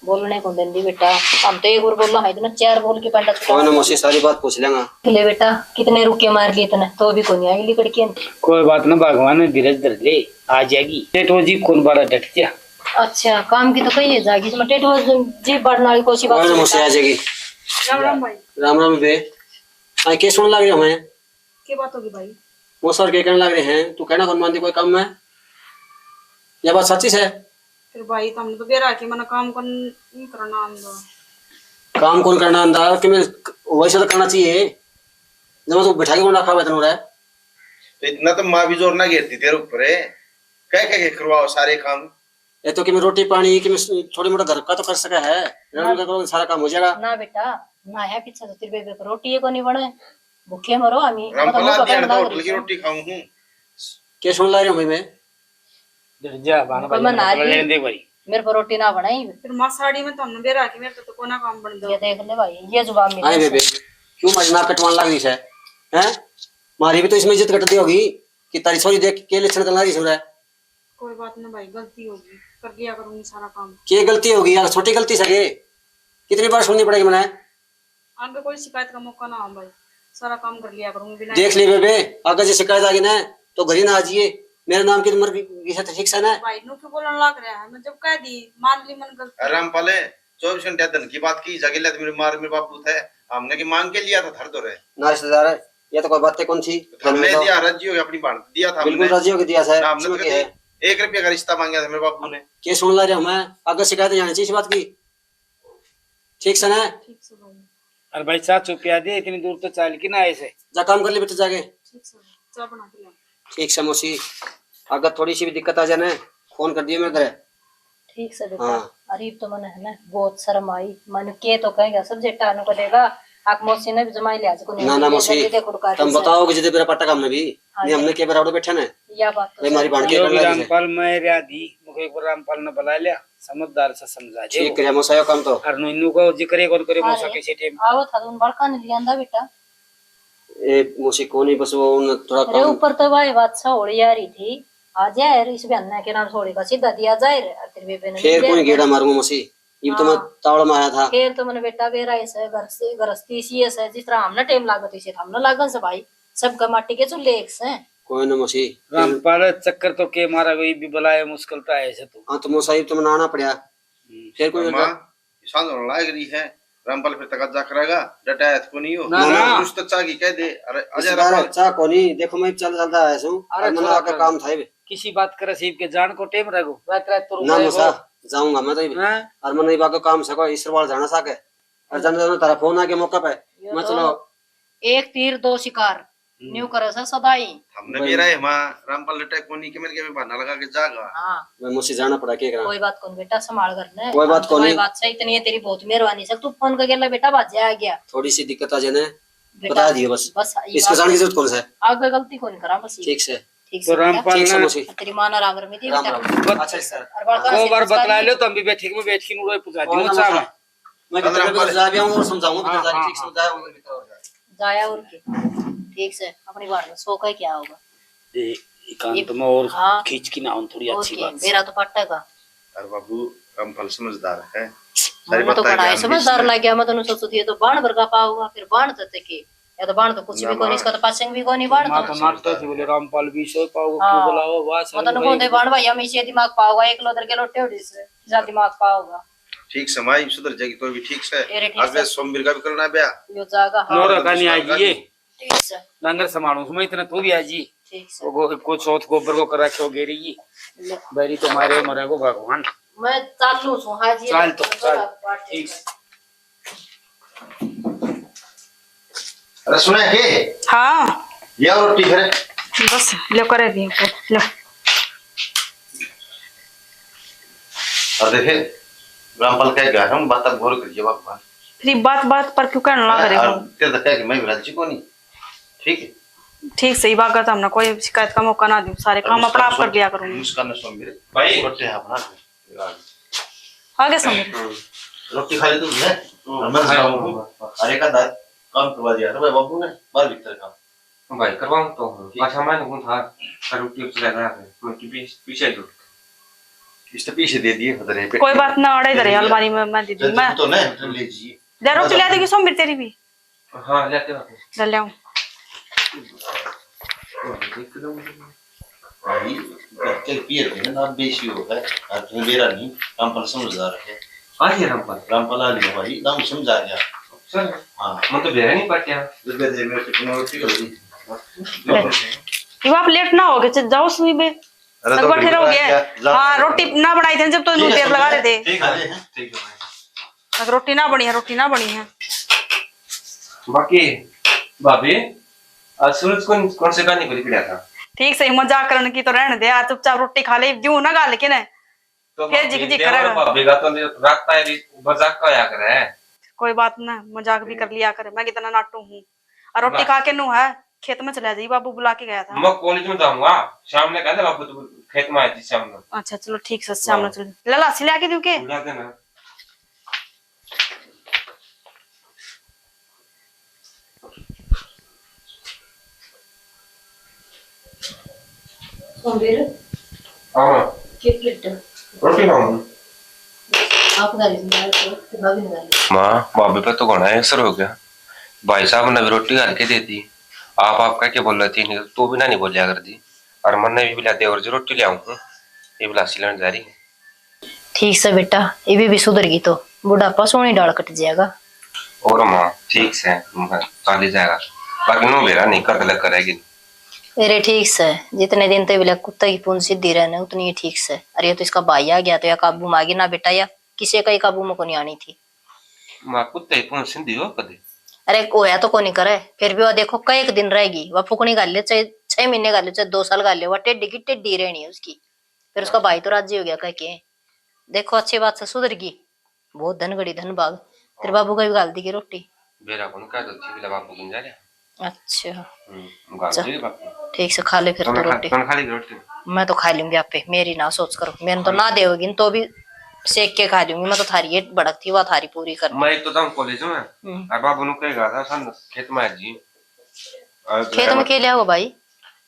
[SPEAKER 1] बोलने को देंदी बेटा हम तो एक बार बोलना है इतना चार बोल के पंडा
[SPEAKER 6] कोई ना मौसी सारी बात पूछ लेंगा।
[SPEAKER 1] ले बेटा कितने रुके मार लिए इतने तो भी कोई आई लड़की
[SPEAKER 2] कोई बात ना भगवान ने धीरज धर ले आ जाएगी। टेटो जी कौन बड़ा डट गया।
[SPEAKER 1] अच्छा काम की तो कही है जागी इसमें टेट जी बढ़ने वाली कोशिश
[SPEAKER 6] कोई ना मौसी आ जाएगी।
[SPEAKER 1] राम राम भाई
[SPEAKER 6] राम राम बे आई के सुन लग रही हमें
[SPEAKER 4] क्या बात होगी भाई?
[SPEAKER 6] वो सर के कहने लग रहे हैं, तू कहना कौन मानती कोई काम में? यह बात सच्ची है?
[SPEAKER 4] फिर भाई तुमने तो बेरा कि मैंने काम कर नहीं करना आंदा।
[SPEAKER 6] काम कौन करना अंदा कि मैं वैसे तो करना चाहिए जब तू बैठा के कौन रखा हुआ तेनू रे?
[SPEAKER 3] तो इतना तो माँ भी जोर ना गिरती तेरे ऊपर है, कह कह के करवाओ सारे काम।
[SPEAKER 6] ये तो कि मैं रोटी पानी कि मैं थोड़ी मोटा घर का तो कर सका है, रहने का करो सारा काम हो जाएगा
[SPEAKER 1] ना बेटा ना है पीछे तो तेरे बेबे को रोटी को नहीं बने भूखे मरो आमी
[SPEAKER 3] रामपाल आदि है तो होटल की रोटी खाऊं हूं।
[SPEAKER 6] क्या सुन ला रही हूँ भाई मैं?
[SPEAKER 2] जा बाना
[SPEAKER 1] कोई मैं नारी
[SPEAKER 2] लेने दे भाई।
[SPEAKER 1] मेरे को रोटी ना बनाई
[SPEAKER 4] फिर मां साड़ी में तुमने बेरा कि मेरे तो कोना काम बन दो।
[SPEAKER 1] ये देख ले भाई ये जुबान
[SPEAKER 6] आए
[SPEAKER 1] मिली
[SPEAKER 6] बेबे क्यों मेरी नाक कटवाने लग रही है? हैं मारी भी तो इसमें इज्जत कटती होगी कि तारी छोरी देख के लक्षण करना रही सुन रहा है।
[SPEAKER 4] कोई बात नहीं भाई, गलती होगी कर दिया करूंगी सारा काम।
[SPEAKER 6] क्या गलती होगी यार? छोटी गलती सके कितनी बार सुननी पड़ेगी मैंने?
[SPEAKER 4] आगे कोई शिकायत का मौका ना हो भाई, सारा काम कर लिया करूंगी बिना।
[SPEAKER 6] देख ली बेबे अगर जो शिकायत आ गई ना तो घर ही ना आ जाइए। मेरे नाम की उम्र की है तो ठीक से ना।
[SPEAKER 4] भाई नु क्यों बोलने लग रहा है? मैं जब कह दी मान ली मन गलती।
[SPEAKER 3] रामपाल 24 घंटे धन की बात की जगह ले मेरे मार मेरे बापू थे, हमने की मांग के लिया था धर दो रे
[SPEAKER 6] ना रिश्तेदार है ये तो कोई बातें कौन सी?
[SPEAKER 3] हमने दिया राजी हो गया अपनी बात दिया था
[SPEAKER 6] बिल्कुल
[SPEAKER 3] हमने।
[SPEAKER 6] राजी होकर दिया सर।
[SPEAKER 3] हमने तो कभी 1 रुपया का रिश्ता मांगा था मेरे बापू ने।
[SPEAKER 6] क्या सुन ला रहे हो? मैं अगर शिकायत जानी चाहिए इस बात की ठीक से ना।
[SPEAKER 4] ठीक से भाई,
[SPEAKER 2] अरे भाई चाह चुपिया दे इतनी दूर तो चाल की ना ऐसे।
[SPEAKER 6] जा काम कर ले बेटा जाके।
[SPEAKER 4] ठीक से चाय बना के ला।
[SPEAKER 6] ठीक से मौसी अगर थोड़ी सी भी दिक्कत आ जाए ना फोन कर दिए मेरे घर।
[SPEAKER 1] ठीक से बेटा
[SPEAKER 6] हाँ।
[SPEAKER 1] अरे तो मन है ना बहुत शर्म आई मन के तो कहेगा सब्जेक्ट आने को देगा आक मौसी ने भी जमाई लिया को
[SPEAKER 6] ना ना मौसी तुम बताओ कि जिदे मेरा पट्टा काम में भी नहीं हमने के बराबर बैठा ना
[SPEAKER 1] या बात तो
[SPEAKER 6] भाई हमारी बाण के
[SPEAKER 2] योगी
[SPEAKER 6] कर लगी
[SPEAKER 2] रामपाल मैं राधी मुझे एक बार रामपाल ने बुला लिया समझदार से समझा दे
[SPEAKER 6] ठीक है मौसा यो काम तो
[SPEAKER 2] और इन्नु को जिक्र कौन करे मौसा
[SPEAKER 1] अरे,
[SPEAKER 2] कैसे टेम
[SPEAKER 1] आओ था उन बड़का ने लिया अंदा बेटा
[SPEAKER 6] ए मौसी को नहीं बस वो उन थोड़ा
[SPEAKER 1] अरे
[SPEAKER 6] काम
[SPEAKER 1] ऊपर तो भाई बात सा होड़ी आ रही थी आ जाए इस बहन के नाम छोड़ी का सीधा दिया जाए रे तेरे बेबे ने
[SPEAKER 6] फिर कोई गेड़ा मारूंगा मौसी ये तो मैं तावड़ा में आया था।
[SPEAKER 1] फिर तो मैंने बेटा बेरा ऐसे घर से गरस्ती सी ऐसे जिस तरह हमने टाइम लागत इसे हमने लागन से भाई सब का माटी के चूल्हे एक से
[SPEAKER 6] कोई ना मौसी
[SPEAKER 2] रामपाल चक्कर तो के मारा कोई भी बुलाए मुश्किल तो ऐसे तो
[SPEAKER 6] हाँ तो मौसा ये तो मैं आना पड़ा फिर कोई
[SPEAKER 3] मां शांत होने लग रही है। रामपाल फिर तकज्जा करेगा डटा को नहीं हो
[SPEAKER 2] ना, ना।
[SPEAKER 3] कुछ तो चाह की कह दे। अरे अजय
[SPEAKER 6] रिश्तेदार
[SPEAKER 3] रामपाल
[SPEAKER 6] अच्छा को नहीं देखो मैं चल चलता आया हूं
[SPEAKER 2] अरे
[SPEAKER 6] और
[SPEAKER 2] थोड़ा
[SPEAKER 6] मना का
[SPEAKER 2] कर।
[SPEAKER 6] काम था ये
[SPEAKER 2] किसी बात कर रसीब के जान को टेम रखो रात रात तो
[SPEAKER 6] ना मौसा जाऊंगा मैं तो ये
[SPEAKER 2] हां
[SPEAKER 6] और मन बाको काम सको ईश्वर जाना सके और जाने जाने तारा फोन आ के मौका पे मैं चलो
[SPEAKER 1] एक तीर दो शिकार न्यू करे सर सदाई
[SPEAKER 3] हमने भी रहे मां रामपाल डटा को नहीं के मेरे के में बहाना लगा के जागा।
[SPEAKER 1] हाँ
[SPEAKER 6] मैं मुझसे जाना पड़ा क्या करा
[SPEAKER 1] कोई बात कौन बेटा संभाल करना
[SPEAKER 6] कोई बात कौन नहीं।
[SPEAKER 1] बात सही इतनी है तेरी बहुत मेहरबानी सर तू फोन करके ला बेटा बाजे आ गया
[SPEAKER 6] थोड़ी सी दिक्कत आ जाए ना
[SPEAKER 1] बेटा
[SPEAKER 6] बता दियो बस
[SPEAKER 1] बस
[SPEAKER 6] इसके जाने की जरूरत कौन सा है?
[SPEAKER 1] आगे गलती कौन करा बस
[SPEAKER 6] ठीक से
[SPEAKER 1] ठीक
[SPEAKER 2] तो
[SPEAKER 1] से बेटा।
[SPEAKER 2] रामपाल
[SPEAKER 6] ठीक से
[SPEAKER 2] ने
[SPEAKER 6] मौसी
[SPEAKER 1] तेरी मां ना राम रमी थी
[SPEAKER 6] राम
[SPEAKER 1] बेटा
[SPEAKER 6] राम अच्छा सर
[SPEAKER 1] और बड़का
[SPEAKER 2] दो बार
[SPEAKER 1] से
[SPEAKER 2] बतला लो तो हम भी बैठे में बैठ के नुड़े पुछा
[SPEAKER 6] और
[SPEAKER 2] दियो
[SPEAKER 6] ना
[SPEAKER 2] चाह
[SPEAKER 6] मौसा, मैं भीतर भीतर जा भी आऊंगा और समझाऊंगा भीतर
[SPEAKER 2] हाँ,
[SPEAKER 6] जाके ठीक से समझाया होगा भीतर और जाए
[SPEAKER 1] जाया और के ठीक से अपनी बात में सो का क्या होगा
[SPEAKER 2] ए एकांत में और
[SPEAKER 1] हाँ।
[SPEAKER 2] खींच की ना थोड़ी
[SPEAKER 1] और
[SPEAKER 2] अच्छी
[SPEAKER 1] क्या
[SPEAKER 2] बात
[SPEAKER 1] मेरा तो पट्टा का
[SPEAKER 3] अरे बाबू रामपाल समझदार है सारी
[SPEAKER 1] मैं तो
[SPEAKER 3] बातें
[SPEAKER 1] बड़ा
[SPEAKER 3] ज्ञान
[SPEAKER 1] है समझदार
[SPEAKER 3] भी
[SPEAKER 1] लग गया मैं तो सोचती है तो बाण भर का पाऊंगा फिर बाण तते के या तो बाण तो कुछ भी कोनी इसका तो पासिंग भी कोनी बाण
[SPEAKER 2] मां
[SPEAKER 1] तो
[SPEAKER 2] तो नाटक थी बोले रामपाल भी सो पाओ
[SPEAKER 1] हाँ।
[SPEAKER 2] को बुलाओ वाह
[SPEAKER 1] मतलब को दे बाण भाई हम इसे दिमाग पाऊंगा एक लोदर के लोटे उड़ी से जा दिमाग पाऊंगा
[SPEAKER 3] ठीक समय सुधर जाएगी तो भी ठीक से।
[SPEAKER 1] तेरे ठीक
[SPEAKER 3] अगले
[SPEAKER 1] से।
[SPEAKER 3] सोमवार का भी करना है ब्याह।
[SPEAKER 1] यो जागा हाँ
[SPEAKER 2] नोरा का नहीं आई ये
[SPEAKER 1] ठीक से
[SPEAKER 2] लंगर समारोह उसमें इतना तो भी आजी
[SPEAKER 1] ठीक से
[SPEAKER 2] वो को चौथ गोबर को करा के गेरी जी
[SPEAKER 1] ले।
[SPEAKER 2] बैरी तो मारे मरे को भगवान
[SPEAKER 1] मैं चालू हूं हाजी
[SPEAKER 2] चाल तो चाल ठीक
[SPEAKER 3] अरे सुना है
[SPEAKER 4] हाँ
[SPEAKER 3] ये और रोटी है
[SPEAKER 4] बस लो करे दी लो।
[SPEAKER 3] और देखे रामपाल कह गया हम बात घोर करिए भगवान
[SPEAKER 4] फिर बात बात पर क्यों कहने लग रहे हो?
[SPEAKER 3] तेरे तो कह कि मैं राज्य को नहीं ठीक है
[SPEAKER 4] ठीक सही बात करता हमने कोई शिकायत का मौका ना दूं सारे काम अपना आप कर लिया करूंगी।
[SPEAKER 3] मुस्कान सोमवार भाई रोटी है अपना
[SPEAKER 4] आगे समझ
[SPEAKER 3] रोटी खा ले तू है मैं खाऊंगा अरे का दाल काम करवा दिया रे बाबू ने बाहर भीतर का
[SPEAKER 5] भाई करवाऊं तो अच्छा मैं कौन था रोटी उस लगा है मैं पीछे दो
[SPEAKER 3] इससे पीछे दे दिए उधर है
[SPEAKER 4] कोई बात ना अड़े इधर अलमारी में मैं दे दूं मैं
[SPEAKER 3] तो नहीं ले जी
[SPEAKER 4] ले रोटी ले देगी सोमवार तेरी भी
[SPEAKER 5] हां लेते हो
[SPEAKER 4] ले आऊं।
[SPEAKER 3] भाई बच्चे पियर है ना बेसी हो गए और तुम्हें मेरा नहीं रामपाल समझदार है
[SPEAKER 5] आगे रामपाल
[SPEAKER 3] आ गया भाई नाम समझा गया
[SPEAKER 5] सर
[SPEAKER 3] हां
[SPEAKER 5] मैं तो बेरा नहीं पट्या
[SPEAKER 3] दुर्गा जी मेरे कितने रोटी कर दी
[SPEAKER 4] ये आप लेट ना हो गए, जाओ सुई में
[SPEAKER 3] अरे
[SPEAKER 4] तक
[SPEAKER 3] तो
[SPEAKER 4] बैठे रहोगे।
[SPEAKER 3] जाओ।
[SPEAKER 4] हाँ रोटी ना बनाई थी जब तो
[SPEAKER 3] ठीक है,
[SPEAKER 4] देर लगा रहे थे।
[SPEAKER 3] ठीक है।
[SPEAKER 4] तक रोटी ना बनी है, रोटी ना बनी है।
[SPEAKER 5] बाकी भाभी आज सूरज कौन से गाने को निकला था?
[SPEAKER 4] ठीक से मजाक करने की तो रहने दे यार, चुपचाप रोटी खा ले, क्यों ना गाल के ना
[SPEAKER 5] तो
[SPEAKER 4] फिर
[SPEAKER 5] भाभी,
[SPEAKER 4] जिक
[SPEAKER 5] देवर
[SPEAKER 4] करेगा।
[SPEAKER 5] भाभी का तो रखता है मजाक का या करे है।
[SPEAKER 4] कोई बात ना, मजाक भी कर लिया करे, मैं कितना नाटू हूँ। और रोटी खा के नू है खेत में चला जाइए, बाबू बुला के गया था।
[SPEAKER 5] मैं कॉलेज में जाऊंगा शाम ने, कहते बाबू तू खेत में आई थी शाम में।
[SPEAKER 4] अच्छा चलो ठीक से, शाम में चल लला सिला के दूं के।
[SPEAKER 5] बुला देना।
[SPEAKER 1] सोमवीर
[SPEAKER 5] हाँ
[SPEAKER 1] के प्लेट
[SPEAKER 5] रोटी खाऊंगा।
[SPEAKER 1] आप गाली निकाल तो भाभी निकाल।
[SPEAKER 5] माँ भाभी पे तो घना असर हो गया। भाई साहब ने भी रोटी घर के दे दी, आप कह के बोल रही थी, नहीं तो भी ना नहीं बोलिया कर दी। और मन ने भी बुला दे और जो रोटी ले आऊँ ये बुला सिलन जा रही है।
[SPEAKER 1] ठीक से बेटा, ये भी सुधर गई तो बुढ़ापा सोनी डाल कट जाएगा।
[SPEAKER 5] और माँ ठीक से चाली जाएगा, बाकी नो मेरा नहीं कर लग करेगी।
[SPEAKER 1] अरे ठीक से, जितने दिन तक बिल्कुल कुत्ता की पूंछ सीधी रहने उतनी ही ठीक से। अरे तो इसका भाई आ गया तो या काबू में आ गई ना बेटा, या किसी का ही काबू में को नहीं आनी थी।
[SPEAKER 5] माँ कुत्ते कौन सिंधी हो कदे?
[SPEAKER 1] अरे होया तो को नहीं करे, फिर भी वो देखो कई एक दिन रहेगी, वह फुकनी गाल ले, चाहे 6 महीने गाल ले, चाहे 2 साल गाल ले, वह टेढ़ी की टेढ़ी रहनी है उसकी। फिर उसका भाई तो राजी हो गया कह के, देखो अच्छी बात से सुधर गई, बहुत धन गड़ी धन भाग। तेरे बाबू का भी गाल दी की रोटी।
[SPEAKER 5] बेरा कौन कह दो थी बापू गुंजा रे।
[SPEAKER 1] अच्छा
[SPEAKER 5] गाल
[SPEAKER 1] चल।
[SPEAKER 5] दे बापू।
[SPEAKER 1] ठीक से खा ले फिर तो रोटी।
[SPEAKER 5] कौन खाली रोटी?
[SPEAKER 1] मैं तो खा लूंगी आपे, मेरी ना सोच करो, मैंने तो ना देगी तो भी सेक के खा लूंगी। मैं तो थारी ये भड़क थी वह थारी पूरी कर।
[SPEAKER 5] मैं एक तो जाऊँ कॉलेज में और बाबू ने कहेगा था सन खेत में आज जी
[SPEAKER 1] खेत में के लिया हो भाई?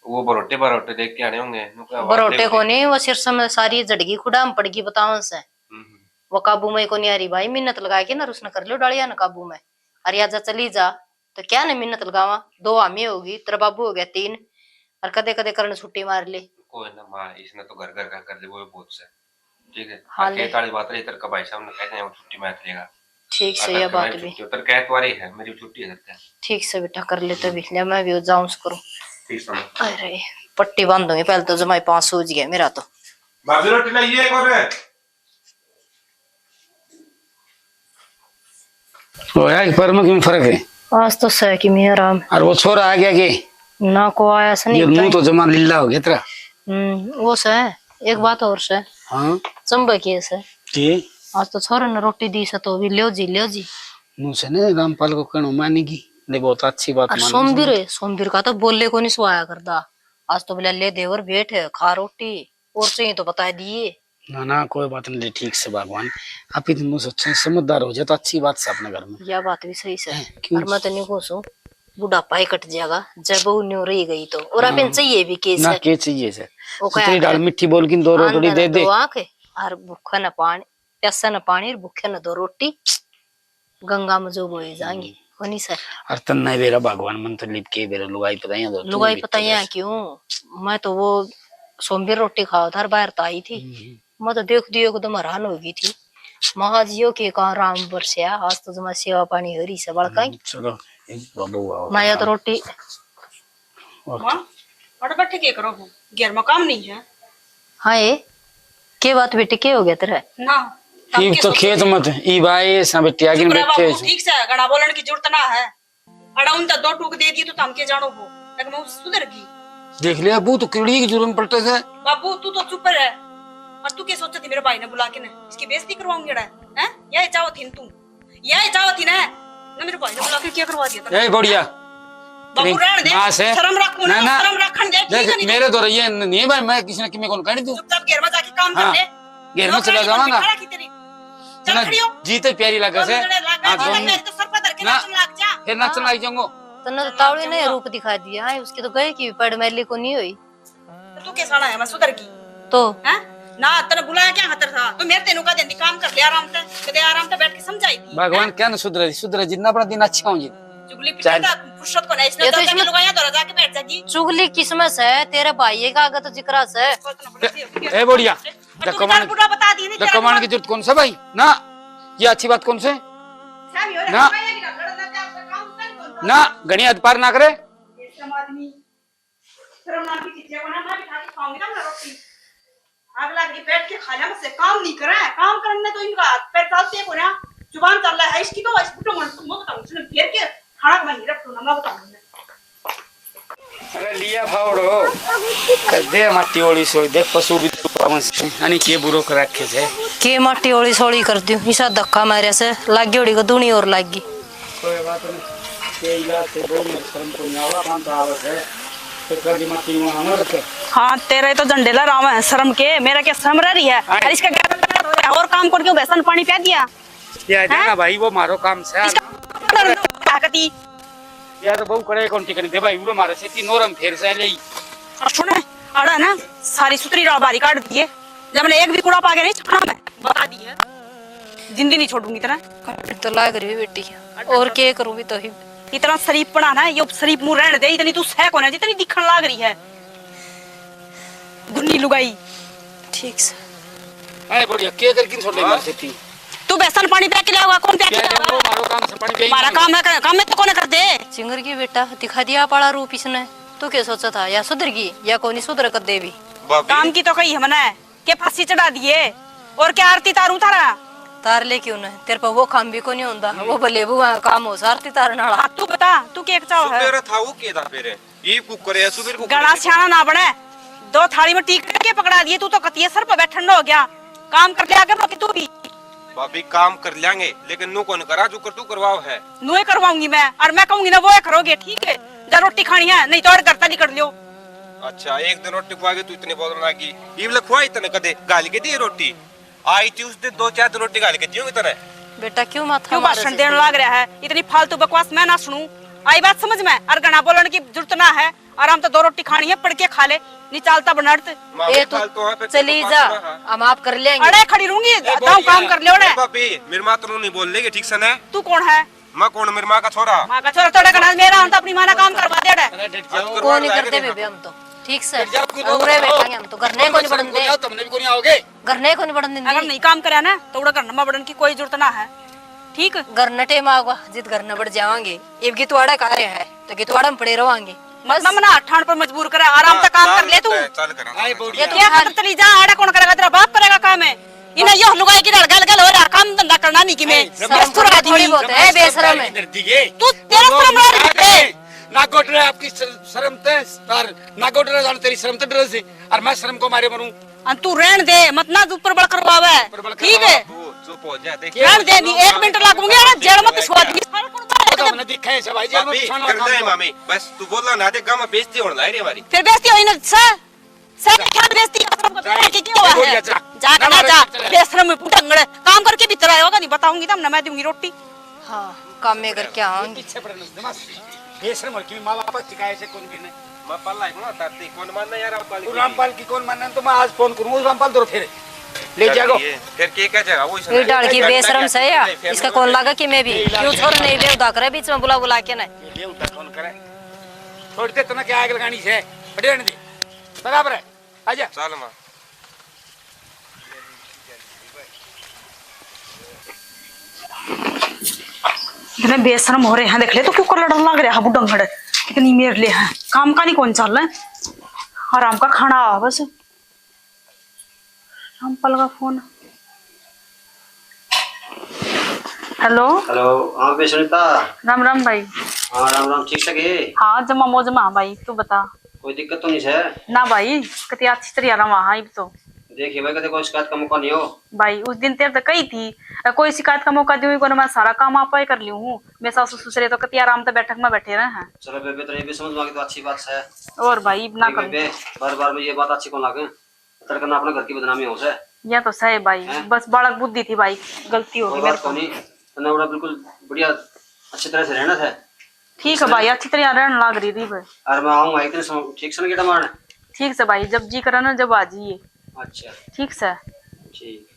[SPEAKER 5] वो बरोटे बरोटे देख के आने होंगे।
[SPEAKER 1] बरोटे को नहीं, वो सिर में सारी जड़गी खुड़ा में पड़गी बताओ से। वो काबू में को नहीं आ रही भाई, मिन्नत लगा के ना उसने कर लो डालिया ना काबू में। अरे आजा चली जा तो क्या ना मिन्नत लगावा, 2 आमी होगी, तेरा बाबू हो गया 3, और कदे कदे करने छुट्टी मार ले।
[SPEAKER 5] कोई ना माँ, इसने तो घर घर का कर दे वो बहुत से। ठीक है
[SPEAKER 1] हाँ ले।
[SPEAKER 5] खेत वाली बात रही तेरे का भाई साहब ने कहते हैं वो छुट्टी में लेगा।
[SPEAKER 1] ठीक से यह बात भी
[SPEAKER 5] तेरे कहत वाली है, मेरी छुट्टी है तेरे।
[SPEAKER 1] ठीक से बेटा कर ले, तो भी ले मैं भी जाऊं करूं।
[SPEAKER 5] ठीक समझ।
[SPEAKER 1] अरे पट्टी बांधूंगी पहले तो, जमाई 5 सूझ गया मेरा तो।
[SPEAKER 5] भाभी रोटी लाइए एक और।
[SPEAKER 2] तो यार पर में क्यों फर्क है?
[SPEAKER 1] आज तो सह की मैं आराम
[SPEAKER 2] और वो छोरा आ गया के
[SPEAKER 1] ना को आया से
[SPEAKER 2] ये
[SPEAKER 1] नहीं।
[SPEAKER 2] मुंह तो जमा लीला हो गया तेरा।
[SPEAKER 1] वो से एक बात और से
[SPEAKER 2] हाँ
[SPEAKER 1] चंबा की से
[SPEAKER 2] जी
[SPEAKER 1] आज तो छोरे ने रोटी दी से तो भी लियो जी।
[SPEAKER 2] मुंह से ने रामपाल को कहनो मानेगी ने, बहुत अच्छी बात
[SPEAKER 1] और
[SPEAKER 2] मानी।
[SPEAKER 1] सोमवीर का तो बोलने को नहीं सुहाया करता। आज तो बोला ले देवर बैठ खा रोटी, और चाहिए तो बता दिए।
[SPEAKER 2] ना ना कोई बात नहीं, ठीक से भगवान आप ही मुझसे अच्छे समझदार हो जाए तो अच्छी बात से अपने घर में।
[SPEAKER 1] यह बात भी सही से,
[SPEAKER 2] क्यों?
[SPEAKER 1] और मैं तो नहीं खुश हूँ, बुढ़ापा ही कट जाएगा जब वो न्यू रही गई तो। और अपन चाहिए भी केस
[SPEAKER 2] ना
[SPEAKER 1] है
[SPEAKER 2] के चाहिए से
[SPEAKER 1] वो
[SPEAKER 2] इतनी दाल मिट्टी बोल के 2 रोटी दे दे।
[SPEAKER 1] और भूखा न पानी, प्यासा न पानी, भूखे न 2 रोटी, गंगा में जो बोए जाएंगे होनी सर।
[SPEAKER 2] और तन नहीं बेरा भगवान मंत्र लिप के बेरा लुगाई पता है दो
[SPEAKER 1] लुगाई पता है क्यों? मैं तो वो सोमवीर रोटी खाओ था बाहर तो आई थी, मैं तो देख दियो एकदम हैरान हो गई थी। महाजियो के कहा राम बरसिया, आज तो जमा सेवा पानी हरी से बड़का।
[SPEAKER 2] चलो एक बाबू आओ
[SPEAKER 1] मैं तो रोटी
[SPEAKER 4] मां और बैठे के करो हो, घर में काम नहीं है।
[SPEAKER 1] हाँ ये के बात बेटे के हो गया तेरा?
[SPEAKER 4] ना
[SPEAKER 2] ई तो खेत मत ई भाई सा बेटी आगे बैठे
[SPEAKER 4] बाबू ठीक से गड़ा बोलने की जरूरत ना है। अड़ा उन तो 2 टूक दे दी तो तुम के जानो हो, तक मैं सुधर गई।
[SPEAKER 2] देख लिया अबू तो कीड़ी की जुर्म पलटे से।
[SPEAKER 4] बाबू तू तो चुप रह, और तू क्या सोचती मेरे भाई ने बुला के ना इसकी बेइज्जती करवाऊंगी हैं? यही चाहो थी तू, यही चाहो थी ना मेरे भाई ने बुला के क्या करवा दिया?
[SPEAKER 2] यही बढ़िया
[SPEAKER 4] बाबू रहने दे, शर्म रखो ना,
[SPEAKER 2] ना
[SPEAKER 4] शर्म रखन दे।
[SPEAKER 2] देख मेरे तो रही नहीं भाई, मैं किसी ने किसी को कहनी तू
[SPEAKER 4] चुपचाप घर में जाके काम कर ले।
[SPEAKER 2] घेर में चला जावा ना,
[SPEAKER 4] चल खड़ी हो,
[SPEAKER 2] जीते प्यारी लगा से
[SPEAKER 4] तो सर पर धर के नाचने लग जा।
[SPEAKER 2] फिर नाचन लग जाऊंगा।
[SPEAKER 1] तन्ने तो तावड़ी ने रूप दिखा दिया है, उसकी तो गए की पड़ मैली को नहीं हुई
[SPEAKER 4] तू कैसा है? मैं सुधर की
[SPEAKER 1] तो
[SPEAKER 4] हैं ना, तने बुलाया क्या खतर था? तो मेरे तेनु का देंदी काम कर ले आराम से, कदे आराम से बैठ के समझाई थी।
[SPEAKER 2] भगवान क्या न सुधरे जितना अपना दिन अच्छा हो जी।
[SPEAKER 4] चुगली पिछता फुर्सत को नहीं, इसने तो इसमें लगाया दौरा जाके बैठ जागी।
[SPEAKER 1] चुगली किस्मत है तेरे भाई का, आगे तो जिक्र है।
[SPEAKER 2] ए बढ़िया
[SPEAKER 4] कमान पूरा बता दी नहीं
[SPEAKER 2] कमान की जरूरत कौन सा भाई ना, ये अच्छी बात कौन से ना ना घनी हद पार ना करे
[SPEAKER 4] निकम आदमी शर्म नाम की चीजें बना मैं बिठा के खाऊंगी ना मैं रोटी आग लग गई बैठ के खा लिया मुझसे काम नहीं करा है काम करने तो इनका हाथ पैर चलते को ना जुबान चल रहा है इसकी तो इस बुटो मन तुम बताऊं उसने घेर के खाना बनी रख तू ना मैं बताऊं
[SPEAKER 2] अरे लिया फावड़ो दे माटी ओली सोई देख पशु भी अनि के बुरो कर रखे छे
[SPEAKER 1] के माटी ओली सोली कर दियो इसा धक्का मारे से लागी ओड़ी को दुनी और लागी
[SPEAKER 2] कोई बात नहीं के इलाज से दो में शर्म को न्यावा काम तो आवत है तो कर माटी में हम रखे
[SPEAKER 4] हाँ तेरे तो झंडे ला रहा है शर्म के मेरा क्या शर्म रह रही है और इसका क्या और काम करके वो बेसन पानी पिया दिया
[SPEAKER 2] या ना भाई वो मारो काम से
[SPEAKER 4] ताकती
[SPEAKER 2] या तो बहु करे कौन टिकन दे भाई वो मारे से तीन नरम फेर से ले
[SPEAKER 4] सुने अड़ा ना सारी सुतरी राव बारी काट दिए जब मैंने एक भी कूड़ा पाके नहीं छाना मैं बता दी है जिंदगी नहीं छोड़ूंगी तेरा
[SPEAKER 1] तो लाग रही बेटी और के करूं भी तो ही
[SPEAKER 4] इतना शरीफ पड़ा ना ये शरीफ मुंह रहने दे इतनी तू सह कौन है जितनी दिखने लाग रही है गुन्नी लुगाई
[SPEAKER 1] ठीक से
[SPEAKER 2] अरे बढ़िया के कर किन छोड़ ले मार से थी
[SPEAKER 4] तू बेसन पानी पिया के लाओगा कौन पिया के लाओगा
[SPEAKER 2] मारो काम से पानी
[SPEAKER 4] हमारा काम है तो कौन कर दे
[SPEAKER 1] चिंगर की बेटा दिखा दिया पड़ा रूप इसने तू क्या सोचा था या सुधर गई या कोनी सुधर कर देवी
[SPEAKER 4] काम की तो कही हमने के फांसी चढ़ा दिए और क्या आरती तारू तारा
[SPEAKER 1] तार ले क्यों नहीं तेरे पर वो काम भी को नहीं होता वो भले वो काम हो सारती तार नाला
[SPEAKER 4] हाँ, तू बता तू के चाहो है
[SPEAKER 5] सुबेरे था वो के था फिर ये कुकर है सुबेरे कुकर
[SPEAKER 4] गड़ा सियाना ना बने दो थाली में टीक के पकड़ा दिए तू तो कतिये सर पर बैठन हो गया काम कर लिया कर तू भी
[SPEAKER 5] भाभी काम कर लेंगे लेकिन नु कौन करा जो कर तू करवाओ है
[SPEAKER 4] नुए करवाऊंगी मैं और मैं कहूंगी ना वो करोगे ठीक है जब रोटी खानी है नहीं तो और घर तली कर लियो
[SPEAKER 5] अच्छा एक दिन रोटी खुआ के तू इतने बोलना की ये वाला खुआ इतने कदे गाल के दी रोटी आई थी उस दिन 2-4 दिन रोटी गाल के दियो इतने
[SPEAKER 1] बेटा क्यों माथा
[SPEAKER 4] क्यों भाषण देने लग रहा है इतनी फालतू बकवास मैं ना सुनूं आई बात समझ में और गणा बोलने की जरूरत ना है और हम तो दो रोटी खानी है पड़ के खा ले निचालता बनर्त
[SPEAKER 1] ए तू चली जा हम आप कर लेंगे
[SPEAKER 4] अरे खड़ी रहूंगी दाऊ काम कर ले ओड़े
[SPEAKER 5] भाभी मेरी मां तो नहीं बोल लेगी ठीक से ना
[SPEAKER 4] तू कौन है
[SPEAKER 5] मैं कौन मेरी मां का छोरा
[SPEAKER 4] मां का छोरा तोड़े गणा मेरा हम तो अपनी मां ना काम करवा दे
[SPEAKER 1] को नहीं करते बेबे हम तो ठीक से उरे बैठेंगे हम तो करने को नहीं पड़न दे
[SPEAKER 2] तुमने भी को नहीं आओगे
[SPEAKER 1] करने को नहीं पड़न दे
[SPEAKER 4] अगर नहीं काम करे ना तो उड़ा करना में बढ़न की कोई जरूरत ना है ठीक
[SPEAKER 1] घर नटे मांगवा जिद घर न बढ़ जावांगे एक गीतवाड़ा कार्य है तो गीतवाड़ा में पड़े रवांगे
[SPEAKER 4] मतलब ना ठाण पर मजबूर करे आराम से काम कर ले तू
[SPEAKER 5] चल करा
[SPEAKER 2] आई
[SPEAKER 4] ये
[SPEAKER 2] बढ़िया
[SPEAKER 4] तो क्या खतर चली जा आड़ा कौन करेगा तेरा बाप करेगा काम है इन्हें यो लुगाई की गल गल हो रहा काम धंधा करना नहीं कि मैं बेस्तुर
[SPEAKER 1] थोड़ी
[SPEAKER 4] आदमी
[SPEAKER 1] बहुत है बेशरम है
[SPEAKER 4] तू तेरा शर्म आ रही है
[SPEAKER 2] ना गोटरे आपकी शर्म ते और ना गोटरे जान तेरी शर्म ते डर से और मैं शर्म को मारे मरूं
[SPEAKER 4] तू रहन दे मत ना ऊपर बड़ करवावे ठीक है
[SPEAKER 5] तू चुप हो जा देख
[SPEAKER 4] रहन दे भी 1 मिनट लगूंगे ना जेल में पिसवा दी
[SPEAKER 2] तो हमने दिखा है सब भाई जी
[SPEAKER 5] भाभी कर ले मामी बस तू बोलना ना दे गांव में बेइज्जती होने लाई रे हमारी
[SPEAKER 4] फिर बेइज्जती होई ना सर क्या बेइज्जती है कि क्या हुआ है जा कर जा बेशरम में पुटंगड़ काम करके भीतर आया होगा नहीं बताऊंगी तब ना मैं दूंगी रोटी
[SPEAKER 1] हाँ काम में करके आऊंगी
[SPEAKER 2] पीछे पड़ने दिमाग बेशरम और की मां बाप शिकायत से कौन भी नहीं
[SPEAKER 5] मैं पल्ला है ना तारती कौन मानना यार आप
[SPEAKER 2] रामपाल की कौन मानना तो मैं आज फोन करूं रामपाल दो फिर ले जाओ
[SPEAKER 5] फिर के क्या जगह वो
[SPEAKER 1] ये डाल की बेशरम से या इसका कौन लगा कि मैं भी क्यों छोड़ नहीं ले उदा करे बीच में बुला बुला के ना
[SPEAKER 2] ये उल्टा कौन करे छोड़ दे तना क्या आग लगानी है बढ़िया रहने दे बराबर है आजा
[SPEAKER 5] चल मां
[SPEAKER 4] इतने बेशरम हो रहे हैं देख ले तो क्यों कर लड़न लग रहा है बुडंगड़ कितनी मेर ले है काम का नहीं कौन चल रहा है आराम का खाना आ बस रामपाल का फोन हेलो
[SPEAKER 6] हेलो हाँ बे सुनीता
[SPEAKER 4] राम राम भाई
[SPEAKER 6] हाँ राम राम ठीक से गे
[SPEAKER 4] हाँ जमा मोजमा भाई तू बता
[SPEAKER 6] कोई दिक्कत तो नहीं है
[SPEAKER 4] ना भाई कति अच्छी तरह रहा वहाँ तो
[SPEAKER 6] देखिए भाई कभी कोई शिकायत का मौका नहीं हो
[SPEAKER 4] भाई उस दिन तेरे तो कही थी कोई शिकायत का मौका दूंगी को मैं सारा काम आप ही कर ली हूँ मैं सासू ससुरे तो कति आराम से बैठक में बैठे रहे हैं
[SPEAKER 6] चलो बेबे तो ये भी समझ में आ गई तो अच्छी बात है
[SPEAKER 4] और भाई ना कर
[SPEAKER 6] बेबे बार बार में ये बात अच्छी कौन लगे करना अपना घर की बदनामी हो से
[SPEAKER 4] या तो सही भाई बस बालक बुद्धि थी भाई गलती होगी
[SPEAKER 6] कोई
[SPEAKER 4] मेरे
[SPEAKER 6] बात
[SPEAKER 4] को
[SPEAKER 6] तो नहीं तो बड़ा बिल्कुल बढ़िया अच्छी तरह से रहना था
[SPEAKER 4] ठीक है भाई अच्छी तरह रहने लग रही थी भाई
[SPEAKER 6] और मैं आऊंगा एक दिन ठीक से ना गेटा मारने
[SPEAKER 4] ठीक से भाई जब जी करा ना जब आ जाइए
[SPEAKER 6] अच्छा
[SPEAKER 4] ठीक से
[SPEAKER 6] ठीक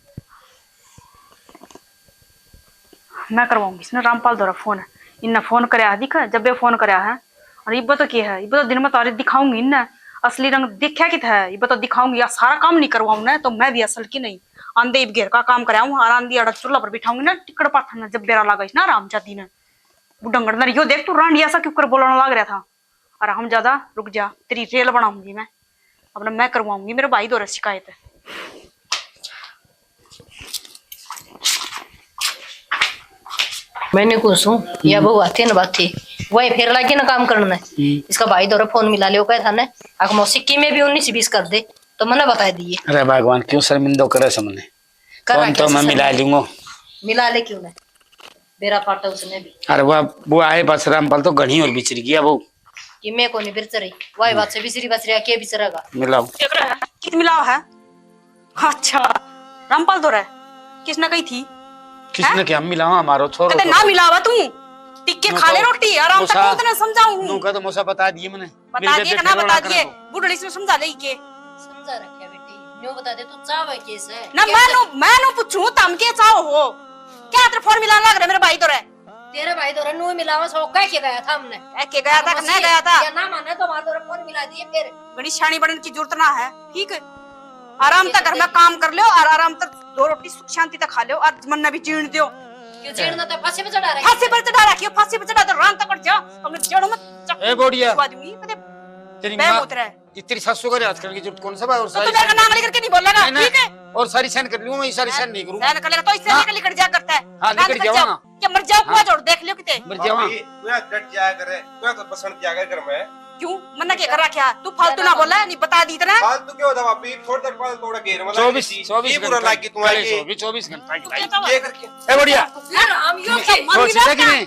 [SPEAKER 4] मैं करवाऊंगी इसने रामपाल द्वारा फोन है इन्ना फोन कराया दिखा जब फोन कराया है और इब्बा तो क्या है इब्बा तो दिन में तारीख दिखाऊंगी इन्ना असली रंग देखा कि था इब्बा तो दिखाऊंगी या सारा काम नहीं करवाऊं ना तो मैं भी असल की नहीं आंधे इब घेर का काम कराऊं और आंधी अड़ा चूल्हा पर बिठाऊंगी ना टिकड़ पाथा ना जब बेरा लगा ना राम जाती ने बुडंगड़ ना यो देख तू रांडी ऐसा क्यों कर बोलने लग रहा था और हम ज्यादा रुक जा, तेरी रेल बनाऊंगी मैं, अपना मैं करवाऊंगी मेरे भाई द्वारा शिकायत है।
[SPEAKER 1] मैंने कुछ हूँ या वो आती है ना बात थी वही फेर लागे ना काम करना है। इसका भाई दौरा फोन मिला ले कहा था ना अगर मौसिकी में भी 19-20 कर दे तो मैंने बता दिए।
[SPEAKER 2] अरे भगवान क्यों शर्मिंदो करे समने
[SPEAKER 1] करा
[SPEAKER 2] फोन
[SPEAKER 1] क्या
[SPEAKER 2] तो मैं
[SPEAKER 1] से
[SPEAKER 2] मिला लूंगा।
[SPEAKER 1] मिला ले क्यों ना बेरा पाटा उसने भी
[SPEAKER 2] अरे वो आए बस रामपाल तो घनी और बिचर गया वो
[SPEAKER 1] कि मैं को नहीं बिरच रही वही बात से बिचरी बच रहा के बिचरेगा
[SPEAKER 2] मिलाओ
[SPEAKER 4] कित मिलाव है? अच्छा रामपाल द्वारा किसने कही थी?
[SPEAKER 2] किसने क्या मिलाओ हमारो छोरो
[SPEAKER 4] कहते ना मिलावा तू टिक्के खा ले रोटी आराम तक उतना समझाऊं
[SPEAKER 2] नू का तो मोसा बता दिए मैंने
[SPEAKER 4] बता दिए ना बता दिए बुढ़ड़ी से समझा ले के
[SPEAKER 1] समझा रखा बेटी न्यू बता दे तू चाव केस है
[SPEAKER 4] ना मैं पूछूं तम के चाहो हो क्या तेरे फोन मिलाने लग रहा मेरे भाई द्वारा?
[SPEAKER 1] तेरे भाई दौरा नु मिलावा सो कह के गया था हमने
[SPEAKER 4] के गया था कि नहीं गया था?
[SPEAKER 1] या ना माने तो हमारे दौरा फोन मिला दिए फिर
[SPEAKER 4] बड़ी शानी बनने की जरूरत ना है, ठीक है? आराम तक घर में काम कर लो और आराम तक 2 रोटी सुख शांति तक खा लो और मन भी जीण दो।
[SPEAKER 1] क्यों छेड़ना तो फांसी पे चढ़ा रहा है
[SPEAKER 4] फांसी पर चढ़ा रखियो, फांसी पर चढ़ा तो रात तक जा हमने जड़ में
[SPEAKER 2] ए बोडिया
[SPEAKER 4] दूंगी कदे
[SPEAKER 2] तेरी
[SPEAKER 4] मैं
[SPEAKER 2] मां
[SPEAKER 4] उतरा है
[SPEAKER 2] इतनी सासू का याद करने की जरूरत कौन सा है और
[SPEAKER 4] तो
[SPEAKER 2] सारी
[SPEAKER 4] मेरा नाम लेकर के नहीं बोलेगा, ठीक है?
[SPEAKER 2] और सारी सहन कर लूंगा मैं सारी सहन नहीं करूंगा।
[SPEAKER 4] सहन कर लेगा तो इससे निकल जा करता है।
[SPEAKER 2] हाँ, निकल जाओ ना।
[SPEAKER 4] क्या मर जाओ कुआ जोड़ देख लियो किते
[SPEAKER 2] मर जावा
[SPEAKER 5] तू डट जाया करे, तू तो पसंद किया कर मैं
[SPEAKER 4] क्यों मन्ना के करा क्या तू फालतू ना बोला नहीं बता दी इतना
[SPEAKER 5] फालतू क्यों होता वापी थोड़ी देर बाद थोड़ा घेर में
[SPEAKER 2] 24
[SPEAKER 5] पूरा लागी तू आएगी
[SPEAKER 2] 24 घंटा की लाइफ
[SPEAKER 5] ये करके
[SPEAKER 2] ए बढ़िया
[SPEAKER 1] यार हम यो के
[SPEAKER 2] सोच रहा कि नहीं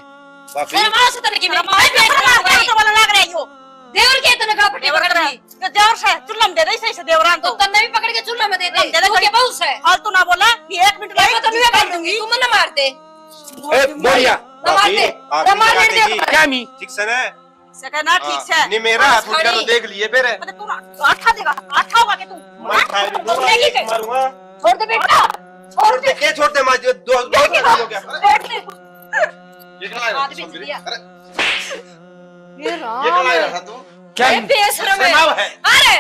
[SPEAKER 5] वापी
[SPEAKER 1] तेरे मां से तरह की मेरी भाई पे
[SPEAKER 4] वाला लग रहा है यो
[SPEAKER 1] देवर के इतने का पट्टी पकड़ ली
[SPEAKER 4] तो देवर से चुल्लम दे दे सही से देवरान
[SPEAKER 1] तो
[SPEAKER 4] तो
[SPEAKER 1] तन्ने भी पकड़ के चूल्हा में दे दे
[SPEAKER 4] दे दे
[SPEAKER 1] तू के बहुत से
[SPEAKER 4] फालतू ना बोला कि 1 मिनट
[SPEAKER 1] मैं तो नहीं कर दूंगी तू मन्ना मार दे
[SPEAKER 2] ए बढ़िया
[SPEAKER 1] ना मार दे ना मार दे
[SPEAKER 2] क्या मी
[SPEAKER 5] ठीक से ना
[SPEAKER 4] सके ना ठीक से
[SPEAKER 5] नहीं मेरा हाथ उठ तो देख लिए फिर
[SPEAKER 4] मतलब तू ना आठा देगा आठा होगा कि तू
[SPEAKER 5] मैं खाए दूंगा मारूंगा
[SPEAKER 1] छोड़ दे बेटा
[SPEAKER 5] छोड़ दे के छोड़ दे मैं दो हो गया
[SPEAKER 1] बैठ ले
[SPEAKER 5] ये क्या है
[SPEAKER 1] आदमी से दिया
[SPEAKER 5] अरे
[SPEAKER 1] ये
[SPEAKER 5] ये
[SPEAKER 1] राम
[SPEAKER 5] क्या लाया था तू
[SPEAKER 2] क्या
[SPEAKER 1] ए बेशरम
[SPEAKER 5] सुनाव है
[SPEAKER 1] अरे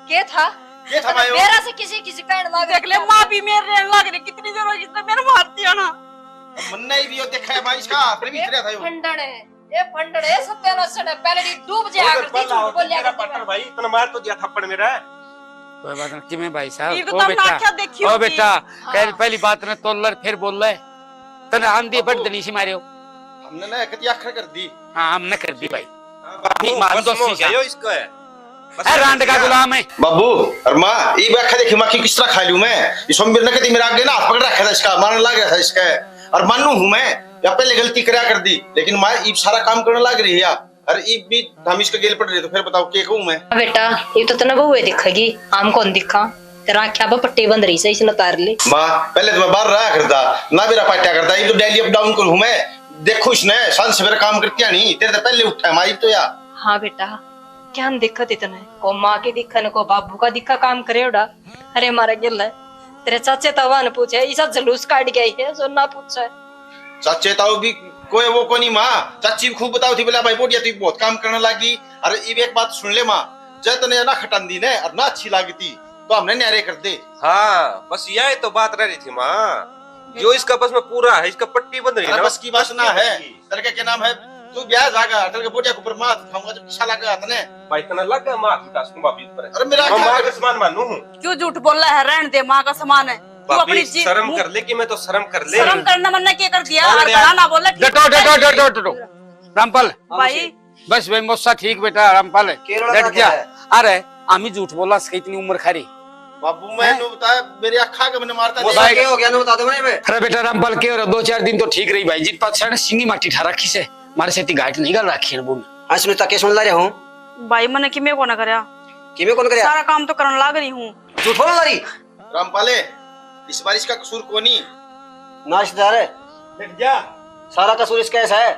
[SPEAKER 1] के था
[SPEAKER 5] ये था मायो
[SPEAKER 1] मेरा से किसी कहने लगा
[SPEAKER 4] देख ले मां भी मेरे रहने लग रही कितनी देर होगी इसने मेरे मारती है ना
[SPEAKER 5] मन नहीं भी हो देखा है भाई इसका अपने भी इतरा था यो
[SPEAKER 1] फंडड़ है ये फंडड़ है सत्यानाश है पहले दी डूब जाया करती झूठ बोल लिया
[SPEAKER 5] तेरा
[SPEAKER 1] करती
[SPEAKER 5] पट्टर भाई इतना मार तो दिया थप्पड़ मेरा
[SPEAKER 2] कोई बात नहीं किमें भाई
[SPEAKER 4] ये
[SPEAKER 2] साहब
[SPEAKER 4] तो
[SPEAKER 2] ओ
[SPEAKER 4] तुम ना क्या देखी
[SPEAKER 2] ओ
[SPEAKER 4] होगी।
[SPEAKER 2] बेटा पहली बात ने तोलर फिर बोल रहा है तने आंधी पड़ दनी सी मारियो
[SPEAKER 5] हमने ना कति आखर कर दी
[SPEAKER 2] हां हमने कर दी भाई
[SPEAKER 5] बापू
[SPEAKER 2] मान दो
[SPEAKER 5] बस हो
[SPEAKER 2] शीशा।
[SPEAKER 5] गया इसको है
[SPEAKER 2] ए रांड का गुलाम है
[SPEAKER 3] बाबू और माँ ये बैठा देखी माँ की किस तरह खा लूं मैं ये सोमवीर ने कहती मेरा आगे ना हाथ पकड़ रखा था इसका मारने लग गया था इसका और मानू हूं मैं या पहले गलती करा कर दी लेकिन माँ ये सारा काम करने लग रही है यार अरे ये भी हम इसका गेल पड़ रही तो फिर बताओ क्या कहूं मैं
[SPEAKER 1] बेटा ये तो तना बहु दिखेगी हम कौन दिखा तेरा क्या पट्टी बंद रही सही से न तार ले
[SPEAKER 3] माँ पहले तो मैं बाहर रहा करता ना मेरा पाट्या करता ये तो डेली अप डाउन करूं मैं देखो इसने सांझ सवेरे काम करती है नहीं तेरे तो पहले उठा है माँ तो यार
[SPEAKER 1] हाँ बेटा क्या हम दिक्कत इतना है को माँ की दिक्कत को बाबू का दिक्कत काम करे उड़ा अरे मारा गिल है तेरे चाचे तवा ने पूछे ऐसा जलूस काट गई है सो ना पूछा है
[SPEAKER 3] चाचे ताऊ भी कोई वो को नहीं माँ चाची भी खूब बताओ थी बोला भाई बोटिया तू बहुत काम करने लगी अरे ये एक बात सुन ले माँ जब तने ना खटन दी ने और ना अच्छी लगी थी तो हमने न्यारे कर दे
[SPEAKER 5] हाँ बस यही तो बात रह रही थी माँ जो इसका बस में पूरा है इसका पट्टी बंद रही है
[SPEAKER 3] अरे
[SPEAKER 5] ना
[SPEAKER 3] बस की बात ना है लड़के के नाम है तू ब्याह जागा तेरे के बोटिया के ऊपर मार खाऊंगा जब पीछा लगा तने
[SPEAKER 5] भाई इतना लग गया माँ की टास्क वापस पर
[SPEAKER 3] अरे मेरा
[SPEAKER 5] मैं माँ का सामान मानू हूँ
[SPEAKER 4] क्यों झूठ बोल रहा है रहने दे माँ का सामान है तू अपनी
[SPEAKER 5] वापस शर्म कर ले कि मैं तो शर्म कर ले
[SPEAKER 4] शर्म करना मन्ना क्या कर दिया
[SPEAKER 5] और
[SPEAKER 4] और
[SPEAKER 5] यार।
[SPEAKER 4] गला ना बोला ठीक
[SPEAKER 2] डटो डटो डटो डटो रामपाल
[SPEAKER 4] भाई
[SPEAKER 2] बस भाई मोसा ठीक बेटा रामपाल
[SPEAKER 6] केरला
[SPEAKER 2] डट
[SPEAKER 6] का क्या
[SPEAKER 2] जा
[SPEAKER 6] है?
[SPEAKER 2] अरे आमी झूठ बोला इसकी इतनी उम्र खारी
[SPEAKER 3] बाबू मैंने बताया मेरी अखा के मैंने मारता
[SPEAKER 6] वो
[SPEAKER 3] नहीं।
[SPEAKER 6] भाई क्या हो गया ना बता दो मुझे बे।
[SPEAKER 2] अरे बेटा रामपाल के और 2-4 दिन तो ठीक रही भाई जी पास सिंगी माटी ठा रखी से मारे से घाट नहीं गल रखी है बोल
[SPEAKER 6] आज सुनता के सुन ला रहा हूं
[SPEAKER 4] भाई मैंने किमे को ना करया
[SPEAKER 6] कि मैं कौन करया
[SPEAKER 4] सारा काम तो करने लाग रही हूँ
[SPEAKER 6] झूठ बोल ला रही
[SPEAKER 3] रामपाले इस बारिश का कसूर कोनी
[SPEAKER 6] नाशदार है
[SPEAKER 5] बैठ जा
[SPEAKER 6] सारा कसूर इसका ऐसा है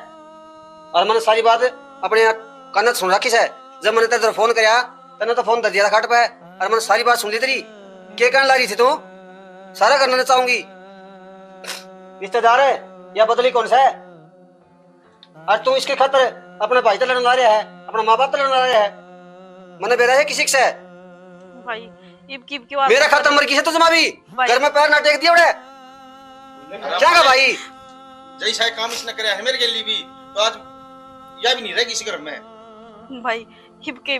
[SPEAKER 6] और मैंने सारी बात अपने कान सुन रखी है जब मैंने तेरे फोन करया तने तो फोन कर दिया था खाट पे और मैंने सारी बात सुन ली तेरी क्या कहने ला रही थी तू सारा करना चाहूंगी रिश्तेदार है या बदली कौन सा है और तू इसके खातर अपने भाई तो लड़ने ला रहा है अपने माँ बाप तो लड़ने ला रहा है मैंने बेरा है किसी से
[SPEAKER 4] भाई इब की बात
[SPEAKER 6] मेरा खातर मर गई है तो जमा भी
[SPEAKER 4] भाई।
[SPEAKER 6] घर में पैर ना टेक दिया उड़े क्या का भाई
[SPEAKER 3] जैसा काम इसने करे है मेरे के लिए भी तो आज या भी नहीं रहेगी इसी घर में
[SPEAKER 4] भाई हिबके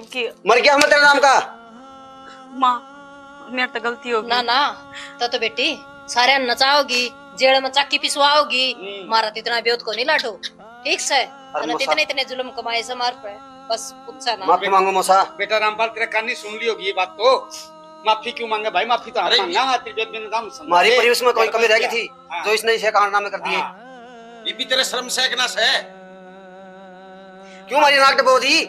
[SPEAKER 6] मर गया मैं तेरे नाम का।
[SPEAKER 4] माँ मेरे तो गलती होगी।
[SPEAKER 1] ना ना तो बेटी सारे नचाओगी, जेड़ में चक्की पिसवाओगी, मारा तो इतना बेउत को नहीं लाटो, ठीक से। इतने इतने जुल्म कमाए से मार पे, बस पूछा ना।
[SPEAKER 6] माफी मांगो मौसा।
[SPEAKER 2] बेटा रामपाल तेरे कान नहीं सुन ली होगी ये बात तो। माफी क्यों मांगे भाई? माफी तो हम मांगा तेरे बेद नाम सुन।
[SPEAKER 6] हमारी परिवेश में कोई कमी रह गई थी जो इसने इसे कारनामे कर दिए।
[SPEAKER 3] ये भी तेरे शर्म से ना से
[SPEAKER 6] क्यों हमारी नाक डबो दी?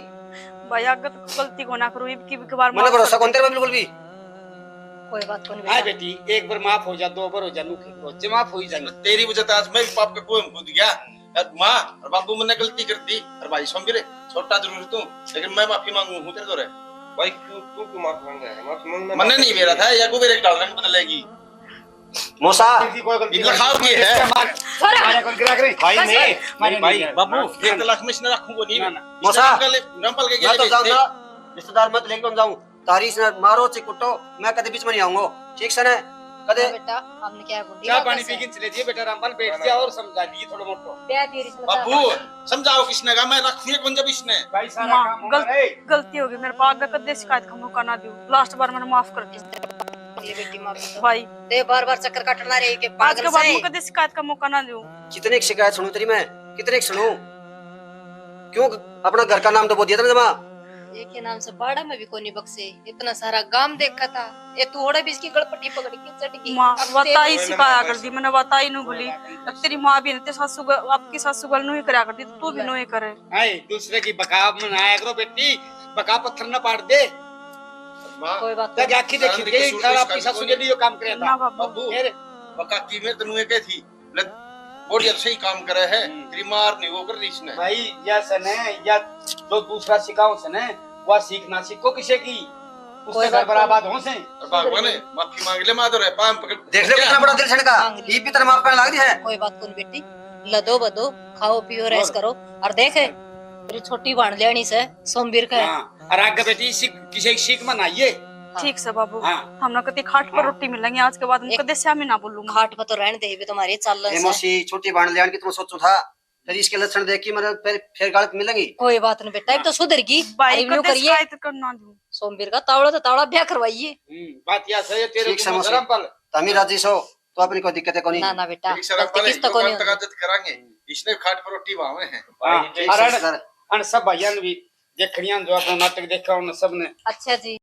[SPEAKER 4] भाई आगे तो गलती को ना करो, इबकी बार
[SPEAKER 6] मैंने भरोसा कौन तेरे पे बिल्कुल भी।
[SPEAKER 1] कोई बात को नहीं
[SPEAKER 2] हां
[SPEAKER 1] बेटा।
[SPEAKER 2] बेटी एक बार माफ हो जा, दो बार हो जा, रोज माफ हो ही जाए।
[SPEAKER 3] तेरी वजह से आज मैं भी पाप का कुएं में कूद गया। यार माँ और बाबू मैंने गलती कर दी और भाई सोमवीर छोटा जरूर तू, लेकिन मैं माफी मांगू हूँ तेरे से।
[SPEAKER 5] भाई तू क्यों माफी मांग रहा है? माफी मांगना
[SPEAKER 3] मैंने नहीं मेरा था या को मेरे डाल रंग बदलेगी।
[SPEAKER 6] मौसा
[SPEAKER 3] इतना खाओ की है
[SPEAKER 2] भाई नहीं
[SPEAKER 3] भाई बाबू 1 लाख में इसने रखूंगा नहीं मैं।
[SPEAKER 6] मौसा
[SPEAKER 3] रामपाल के
[SPEAKER 6] मैं तो जाऊंगा, रिश्तेदार मत लेके जाऊं। तारी से मारो से कुटो, मैं कभी बीच में नहीं आऊंगा, ठीक से ना? कदे
[SPEAKER 1] बेटा हमने क्या बोल
[SPEAKER 2] चाय पानी पी के चले जी बेटा। रामपाल बैठ जा और समझा दी थोड़ा मोटो।
[SPEAKER 3] बाबू समझाओ किसने कहा मैं रखूंगा कौन जब इसने।
[SPEAKER 2] भाई सारा
[SPEAKER 4] माँ
[SPEAKER 2] काम होगा रे।
[SPEAKER 4] गलती होगी मेरे पास, आगे कदे शिकायत का मौका ना दियो। लास्ट बार मैंने माफ कर दिया
[SPEAKER 1] बेटी माफी
[SPEAKER 4] भाई,
[SPEAKER 1] दे, बार बार चक्कर काटना रही के
[SPEAKER 4] आज
[SPEAKER 1] पागल
[SPEAKER 4] के बाद
[SPEAKER 1] से।
[SPEAKER 4] मैं कदे शिकायत का मौका ना दूं।
[SPEAKER 6] कितने की शिकायत सुनूं तेरी मैं, कितने की सुनूं? क्यों अपना घर का नाम तो बोल दिया तुमने? जमा
[SPEAKER 1] एक के नाम से बाड़ा में भी कोई नहीं बख्शे, इतना सारा गांव देखा था। ये तू ओड़े भी इसकी गड़पट्टी पकड़ के चढ़ गई।
[SPEAKER 4] माँ
[SPEAKER 1] अब
[SPEAKER 4] बताई
[SPEAKER 1] तेरे-
[SPEAKER 4] सिखाया कर दी मैंने, बताई नहीं भूली। अब तेरी माँ भी नहीं, सासू आपकी सासू गल नहीं करा करती, तो तू भी नहीं करे।
[SPEAKER 2] हाय दूसरे की बका मनाया करो बेटी, बका पत्थर न पाड़ दे।
[SPEAKER 1] कोई बात
[SPEAKER 2] तक आखी देखी के और आपकी सासू के लिए काम करे
[SPEAKER 4] ना
[SPEAKER 2] था।
[SPEAKER 4] बाबू,
[SPEAKER 3] बाबू
[SPEAKER 2] फिर
[SPEAKER 3] बका की में तनु के थी बढ़िया सही काम करे है। तेरी मार नहीं वो कर दी इसने।
[SPEAKER 2] भाई या सने या जो दूसरा सिखाओ सने वह सीखना सीखो किसे की उससे घर बराबर हो से।
[SPEAKER 3] और भगवान ने माफी मांग ले माधुर है पाम पकड़
[SPEAKER 6] देख ले कितना बड़ा दिल छड़का। ये भी तेरे माफ करने लग रही है।
[SPEAKER 1] कोई बात को नहीं बेटी, लदो बदो, खाओ पियो, रेस करो। और देखे तेरी छोटी बाण लेनी से सोमवीर का है।
[SPEAKER 2] हां और आगे बेटी सीख किसे सीख मनाइए।
[SPEAKER 4] ठीक से बाबू।
[SPEAKER 2] हाँ।
[SPEAKER 4] हम ना कभी खाट पर रोटी मिलेंगे आज के बाद, कदे से मैं ना बोलूंगा।
[SPEAKER 1] घाट पर तो रहने दे भी तुम्हारी चल
[SPEAKER 6] ए मौसी छोटी बाण लेन की तुम सोचो था, फिर इसके लक्षण देख के मेरे फिर गलत मिलेंगी।
[SPEAKER 1] कोई बात नहीं बेटा, अब तो सुधरगी।
[SPEAKER 4] भाई
[SPEAKER 1] अरे यूं
[SPEAKER 4] कदे
[SPEAKER 1] करिए
[SPEAKER 4] शिकायत करना दूं।
[SPEAKER 1] सोमवीर का तावड़ा तो तावड़ा ब्याह करवाइए।
[SPEAKER 2] बात या सही है तेरे
[SPEAKER 6] ठीक से
[SPEAKER 2] को
[SPEAKER 6] मौसी।
[SPEAKER 2] रामपाल।
[SPEAKER 6] तमी राजी सो तो अपनी कोई दिक्कत है कोनी।
[SPEAKER 1] ना ना बेटा,
[SPEAKER 3] एक शराब
[SPEAKER 1] गलती
[SPEAKER 3] वाले
[SPEAKER 1] किस तक को नहीं
[SPEAKER 3] तक
[SPEAKER 1] होती।
[SPEAKER 3] आदत करांगे। इसने खाट पर रोटी वावे है।
[SPEAKER 2] हां अन सब भाइयों भी देखणियां जो अपना नाटक देखा उन सब ने।
[SPEAKER 1] अच्छा जी,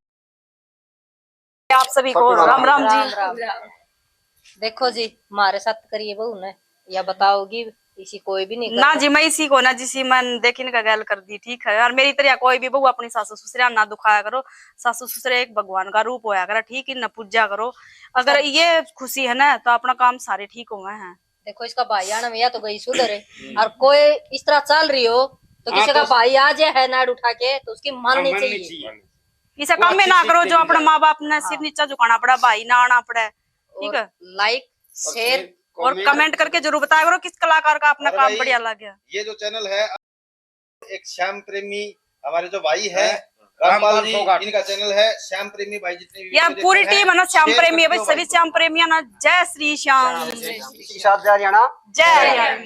[SPEAKER 4] आप सभी को राम राम
[SPEAKER 1] राम
[SPEAKER 4] जी।
[SPEAKER 1] राम। देखो जी हमारे साथ करिए बहू ने, या बताओगी इसी कोई भी नहीं
[SPEAKER 4] ना जी मैं इसी को ना जिसी मन देखने का गैल कर दी, ठीक है। और मेरी तरह कोई भी बहू अपनी सासू ससुर ना दुखाया करो। सासू ससुर एक भगवान का रूप होया करा, ठीक है ना, पूजा करो। अगर ये खुशी है ना तो अपना काम सारे ठीक हुए हैं।
[SPEAKER 1] देखो इसका भाई आना में या तो गई सुधरे, और कोई इस तरह चल रही हो तो किसी का भाई आ जाए है नाड़ उठा के तो उसकी माननी चाहिए।
[SPEAKER 4] इसे काम में ना करो जो अपने माँ बाप ने सिर नीचा झुकाना पड़ा, भाई ना आना पड़ा, ठीक है।
[SPEAKER 1] लाइक शेयर
[SPEAKER 4] और कमेंट करके जरूर बताया करो किस कलाकार का अपना काम बढ़िया लग गया।
[SPEAKER 3] ये जो चैनल है एक श्याम प्रेमी हमारे जो भाई है रामपाल जी, इनका चैनल है श्याम प्रेमी भाई। जितने भी
[SPEAKER 4] यार पूरी टीम है ना श्याम प्रेमी है भाई, सभी श्याम प्रेमी है ना। जय श्री श्याम,
[SPEAKER 6] इसी के साथ जा रही है ना।
[SPEAKER 4] जय हरियाणा।